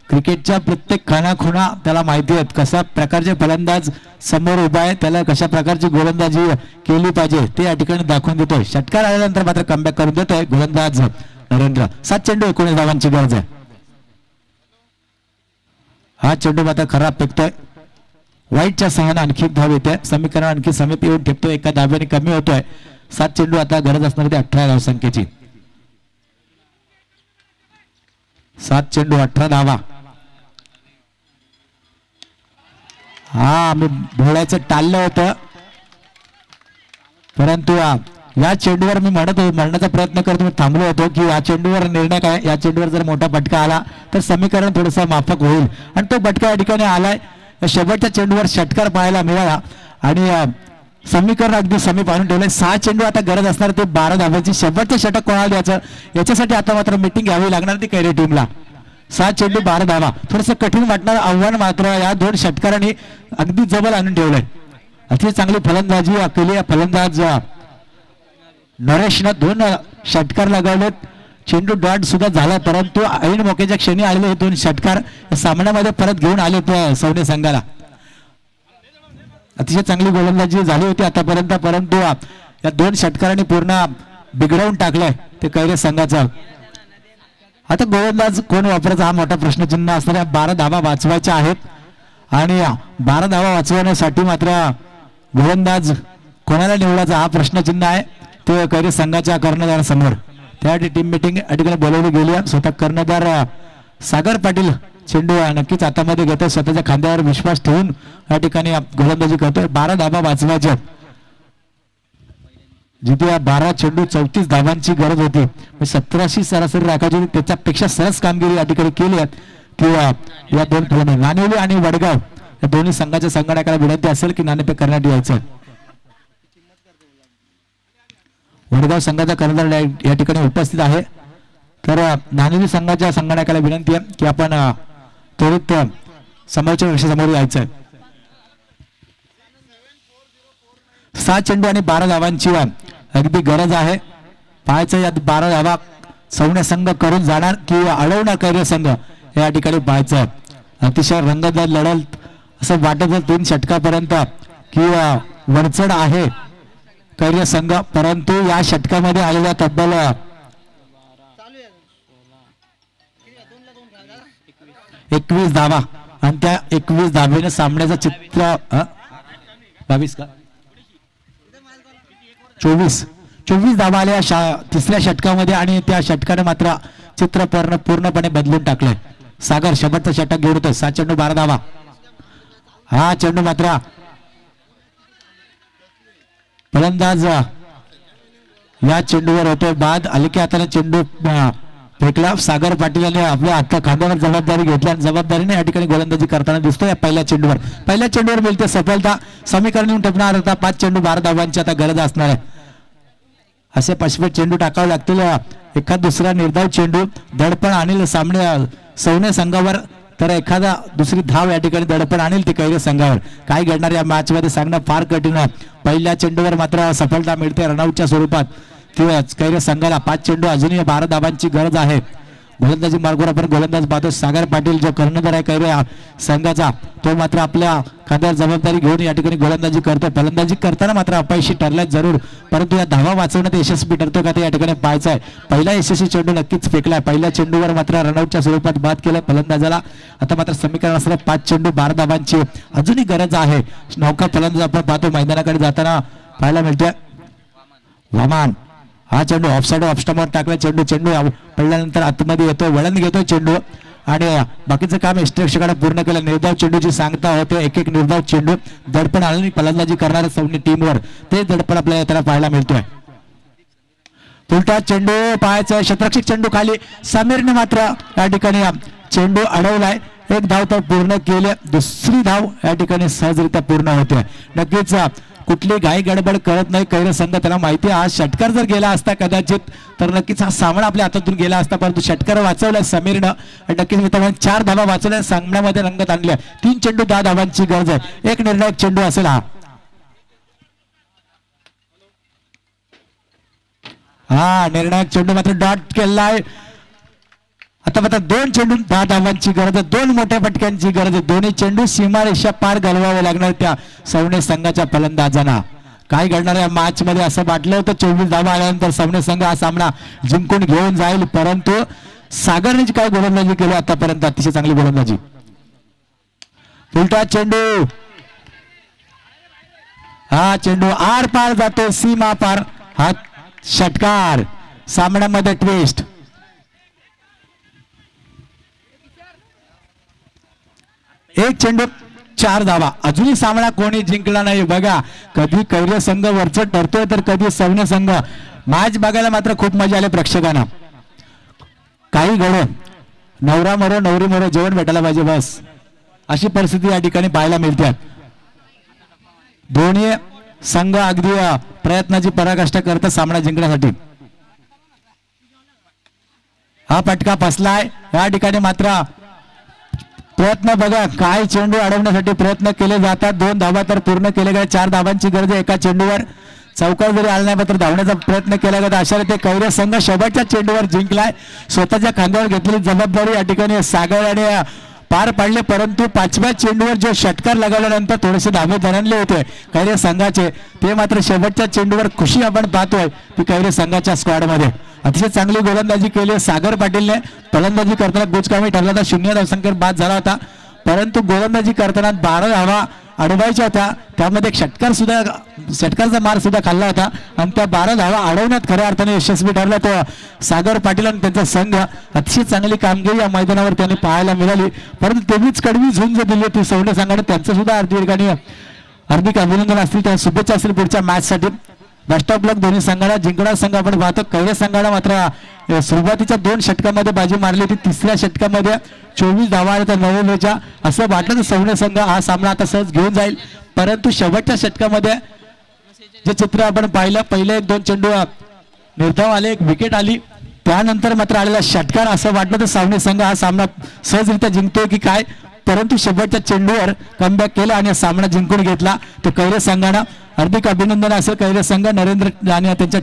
क्रिकेटच्या प्रत्येक खानाखुणा त्याला माहिती आहेत. कशा प्रकारचे फलंदाज समोर उभा आहे, त्याला कशा प्रकारची गोलंदाजी केली पाहिजे ते या ठिकाणी दाखवून देतोय. षटकार आल्यानंतर मात्र कमबॅक करून देतोय गोलंदाज नरेंद्र. 7 चेंडू 19 धावांची गरज आहे. हा चेंडू मात्र खराब फेकतोय. वाईटच्या सहाय्याने आणखी एक धाव येते. समीकरण आणखी समीप येऊन ठेपतोय, एका धाव्याने कमी होतोय. 7 चेंडू आता गरज असणार ते 18 धावसंख्येची. 7 चेंडू 18 धावा. हा मी बोलायचं टाळलं होतं, परंतु या चेंडूवर मी म्हणण्याचा प्रयत्न करतो, मी थांबलो होतो की या चेंडूवर निर्णय काय. या चेंडूवर जर मोठा फटका आला तर समीकरण थोडस माफक होईल आणि तो फटका या ठिकाणी आलाय. शेवटच्या चेंडूवर षटकार पाहायला मिळाला आणि समीकरण अगदी समीप आणून ठेवलंय. 6 चेंडू आता गरज असणार ते 12 धावांची. शेवटचं षटक कोणाला द्यायचं याच्यासाठी आता मात्र मीटिंग घ्यावी लागणार ती कैरी टीमला. 7 चेंडू 12 धावा. थोडस कठीण वाटणार आव्हान मात्र या 2 षटकारांनी अगदी जवळ आणून ठेवलंय. अतिशय चांगली फलंदाजी केली फलंदाज नरेशनं. 2 षटकार लगावलेत. चेंडू डॉट सुद्धा झाला, परंतु ऐन मोक्याच्या क्षणी आलेले हे 2 षटकार सामन्यामध्ये परत घेऊन आले सौनी संघाला. अतिशय चांगली गोलंदाजी झाली होती आतापर्यंत, परंतु या 2 षटकारांनी पूर्ण बिघडवून टाकलंय ते कैरे संघाचं. आता गोलंदाज कोण वापरायचा हा मोठा प्रश्नचिन्ह असणाऱ्या 12 धावा वाचवायच्या आहेत आणि 12 धावा वाचवण्यासाठी मात्र गोलंदाज कोणाला निवडायचा हा प्रश्नचिन्ह आहे ते कैरी संघाच्या कर्णधारासमोर. त्यासाठी टीम मीटिंग या ठिकाणी बोलवली गेली आहे. स्वतः कर्णधार सागर पाटील चेंडू नक्कीच हातामध्ये घेतोय, स्वतःच्या खांद्यावर विश्वास ठेवून या ठिकाणी गोलंदाजी करतोय. 12 धावा वाचवायच्या, जिथे 12 चेंडू 34 धावांची गरज होती. 17शी सरासरी राखायची होती, त्याच्यापेक्षा सरस कामगिरी या ठिकाणी केली आहे किंवा या 2 फलंदाज नाणेवली आणि वडगाव या दोन्ही संघाच्या संघटकाला विनंती असेल की नाणेफेक करण्यात यायचं. वडगाव संघाचा कर्णधार या ठिकाणी उपस्थित आहे, तर नाणेवली संघाच्या संघटकाला विनंती आहे की आपण त्वरित समोरच्या वर्षासमोर यायचं. 7 चेंडू आणि 12 धावांची अगदी गरज आहे. पाहायचं यात 12 धावा सौन्य संघ करून जाणार किंवा अडवणार कैरी संघ या ठिकाणी पाहायचं. अतिशय रंगतदार लढत असं वाटत 3 षटकापर्यंत की वरचढ आहे कैर्य संघ, परंतु या षटकामध्ये आलेल्या तब्बल 21 धावा आणि त्या 21 धावेने सामन्याचं चित्र 22 का 24 धावा आल्या तिसऱ्या षटकामध्ये आणि त्या षटकाने मात्र चित्र पूर्णपणे बदलून टाकलंय. सागर शेवटचा षटक घेऊन होतो 7 चेंडू 12 धावा. हा चेंडू मात्र फलंदाज या चेंडूवर होतोय बाद. हलक्या हाताने चेंडू फेकला. सागर पाटील यांनी आपल्या हातात खांद्यावर जबाबदारी घेतली आणि जबाबदारीने या ठिकाणी गोलंदाजी करताना दिसतोय. पहिल्या चेंडूवर मिळते सफलता. समीकरण येऊन ठेपणार आता 5 चेंडू 12 धावांची आता गरज असणार आहे. असे 55 चेंडू टाकावे लागतील. एखाद दुसरा निर्धाव चेंडू दडपण आणील सामने सौने संघावर, तर एखादा दुसरी धाव या ठिकाणी दडपण आणील ते कैर्य संघावर. काय घडणार या मॅच मध्ये सांगणं फार कठीण आहे. पहिल्या चेंडूवर मात्र सफलता मिळते रनआउटच्या स्वरूपात. कैर्य संघाला 5 चेंडू अजूनही 12 धावांची गरज आहे. गोलंदाजी मार्गावर आपण गोलंदाज पाहतो सागर पाटील जो कर्णधार आहे कैर्य संघाचा, तो मात्र आपल्या खांद्यावर जबाबदारी घेऊन या ठिकाणी गोलंदाजी करतो. फलंदाजी करताना मात्र अपयशी ठरलाय जरूर, परंतु या धावा वाचवण्यात यशस्वी ठरतो का ते या ठिकाणी पाहायचं आहे. पहिला यशस्वी चेंडू नक्कीच फेकलाय. पहिल्या चेंडूवर मात्र रनआउटच्या स्वरूपात बाद केलं फलंदाजाला. आता मात्र समीकरण असलं 5 चेंडू 12 धावांची अजूनही गरज आहे. नौका फलंदाज आपण पाहतो मैदानाकडे जाताना पाहायला मिळतोय वामान. हा चेंडू ऑफस्टंपवर टाकला. चेंडू पडल्यानंतर आतमध्ये येतो, वळण घेतोय चेंडू आणि बाकीचं काम यष्टीरक्षकाने पूर्ण केलं. निर्धाव चेंडूची सांगता होते. एक निर्धाव चेंडू दडपण आणि फलंदाजी करणाऱ्या सौनी टीमवर ते दडपण आपल्याला त्याला पाहायला मिळतोय. उलटा चेंडू पाहायचा शतरक्षक चेंडू खाली. समीरने मात्र या ठिकाणी चेंडू अडवलाय. 1 धाव तर पूर्ण केले. दुसरी धाव या ठिकाणी सहजरित्या पूर्ण होते. नक्कीच कुठली घाई गडबड करत नाही कैर्य संघ. त्याला माहिती आहे आज षटकार जर गेला असता कदाचित तर नक्कीच हा सामना आपल्या हातातून गेला असता, परंतु षटकार वाचवलाय समीरनं. नक्कीच मित्रांनो 4 धावा वाचवल्या सामन्यामध्ये रंगत आणल्या. 3 चेंडू 10 धावांची गरज आहे. एक निर्णायक चेंडू असेल हा निर्णायक चेंडू मात्र डॉट केलाय. आता मात्र 2 चेंडू 10 धावांची गरज आहे. 2 मोठ्या फटक्यांची गरज आहे. दोन्ही चेंडू सीमारेषा पार घालवावे लागणार त्या सौने संघाच्या फलंदाजांना. काय घडणार या मॅच मध्ये असं वाटलं होतं 24 धावा आल्यानंतर सौने संघ हा सामना जिंकून घेऊन जाईल, परंतु सागरने काय गोलंदाजी केली आतापर्यंत अतिशय चांगली गोलंदाजी. उलटा चेंडू हा चेंडू आर पार जातो सीमा पार. हा षटकार सामन्यामध्ये ट्विस्ट. एक चेंडू 4 धावा. अजूनही सामना कोणी जिंकला नाही बघा. कधी कैर्य संघ वरचढ ठरतोय तर कधी सौन्य संघ. मॅच बघायला मात्र खूप मजा आली प्रेक्षकांना. काही घडो नवरा मरो नवरी मरो जेवण भेटायला पाहिजे बस, अशी परिस्थिती या ठिकाणी पाहायला मिळते. दोन्ही संघ अगदी प्रयत्नाची पराकाष्ठा करतात सामना जिंकण्यासाठी. हा फटका फसलाय. या ठिकाणी मात्र प्रयत्न बघा काय चेंडू अडवण्यासाठी प्रयत्न केले जातात. 2 धावा तर पूर्ण केले गेले. 4 धावांची गरज आहे एका चेंडूवर. चौकार जरी आला नाही मात्र धावण्याचा प्रयत्न केला गेला. अशा रीते कैर्य संघ शेवटच्या चेंडूवर जिंकलाय. स्वतःच्या खांद्यावर घेतलेली जबाबदारी या ठिकाणी सागर आणि पार पाडले, परंतु 5व्या चेंडूवर जो षटकार लगावल्यानंतर थोडेसे धावे दणले होते कैर्य संघाचे, ते मात्र शेवटच्या चेंडूवर खुशी आपण पाहतोय ती कैर्य संघाच्या स्क्वॉड मध्ये. अतिशय चांगली गोलंदाजी केली सागर पाटीलने. फलंदाजी करताना गुजकामी ठरला होता. 0 धावसंख्येवर बाद झाला होता, परंतु गोलंदाजी करताना 12 धावा अडवायच्या होत्या. त्यामध्ये षटकारचा मार सुद्धा खाल्ला होता आणि त्या 12 धावा अडवण्यात खऱ्या अर्थाने यशस्वी ठरला तो सागर पाटील आणि त्यांचा संघ. अतिशय चांगली कामगिरी या मैदानावर त्यांनी पाहायला मिळाली, परंतु तेवढीच कडवी झुंज दिली होती सौंदर्य संघाने. त्यांचं सुद्धा हार्दिक अभिनंदन असतील, त्या शुभेच्छा असतील पुढच्या मॅच साठी. बेस्ट ऑफ लक दोन्ही संघाला. जिंकणारा संघ आपण पाहतो कैर्य संघाला मात्र सुरुवातीच्या 2 षटकामध्ये बाजी मारली होती. तिसऱ्या षटकामध्ये 24 धावा आल्या त्या 9 असं वाटलं तर सौंदर्य संघ हा सामना आता सहज घेऊन जाईल, परंतु शेवटच्या षटकामध्ये जे चित्र आपण पाहिलं, पहिले 1-2 चेंडू निर्धाव आले, 1 विकेट आली, त्यानंतर मात्र आलेला षटकार असं वाटलं तर सौंदर्य संघ हा सामना सहजरित्या जिंकतोय की काय, परंतु शेवटच्या चेंडूवर कमबॅक केला आणि सामना जिंकून घेतला तो कैर्य संघानं. हार्दिक अभिनंदन असेल कैर्य संघ, नरेंद्र आणि त्यांच्या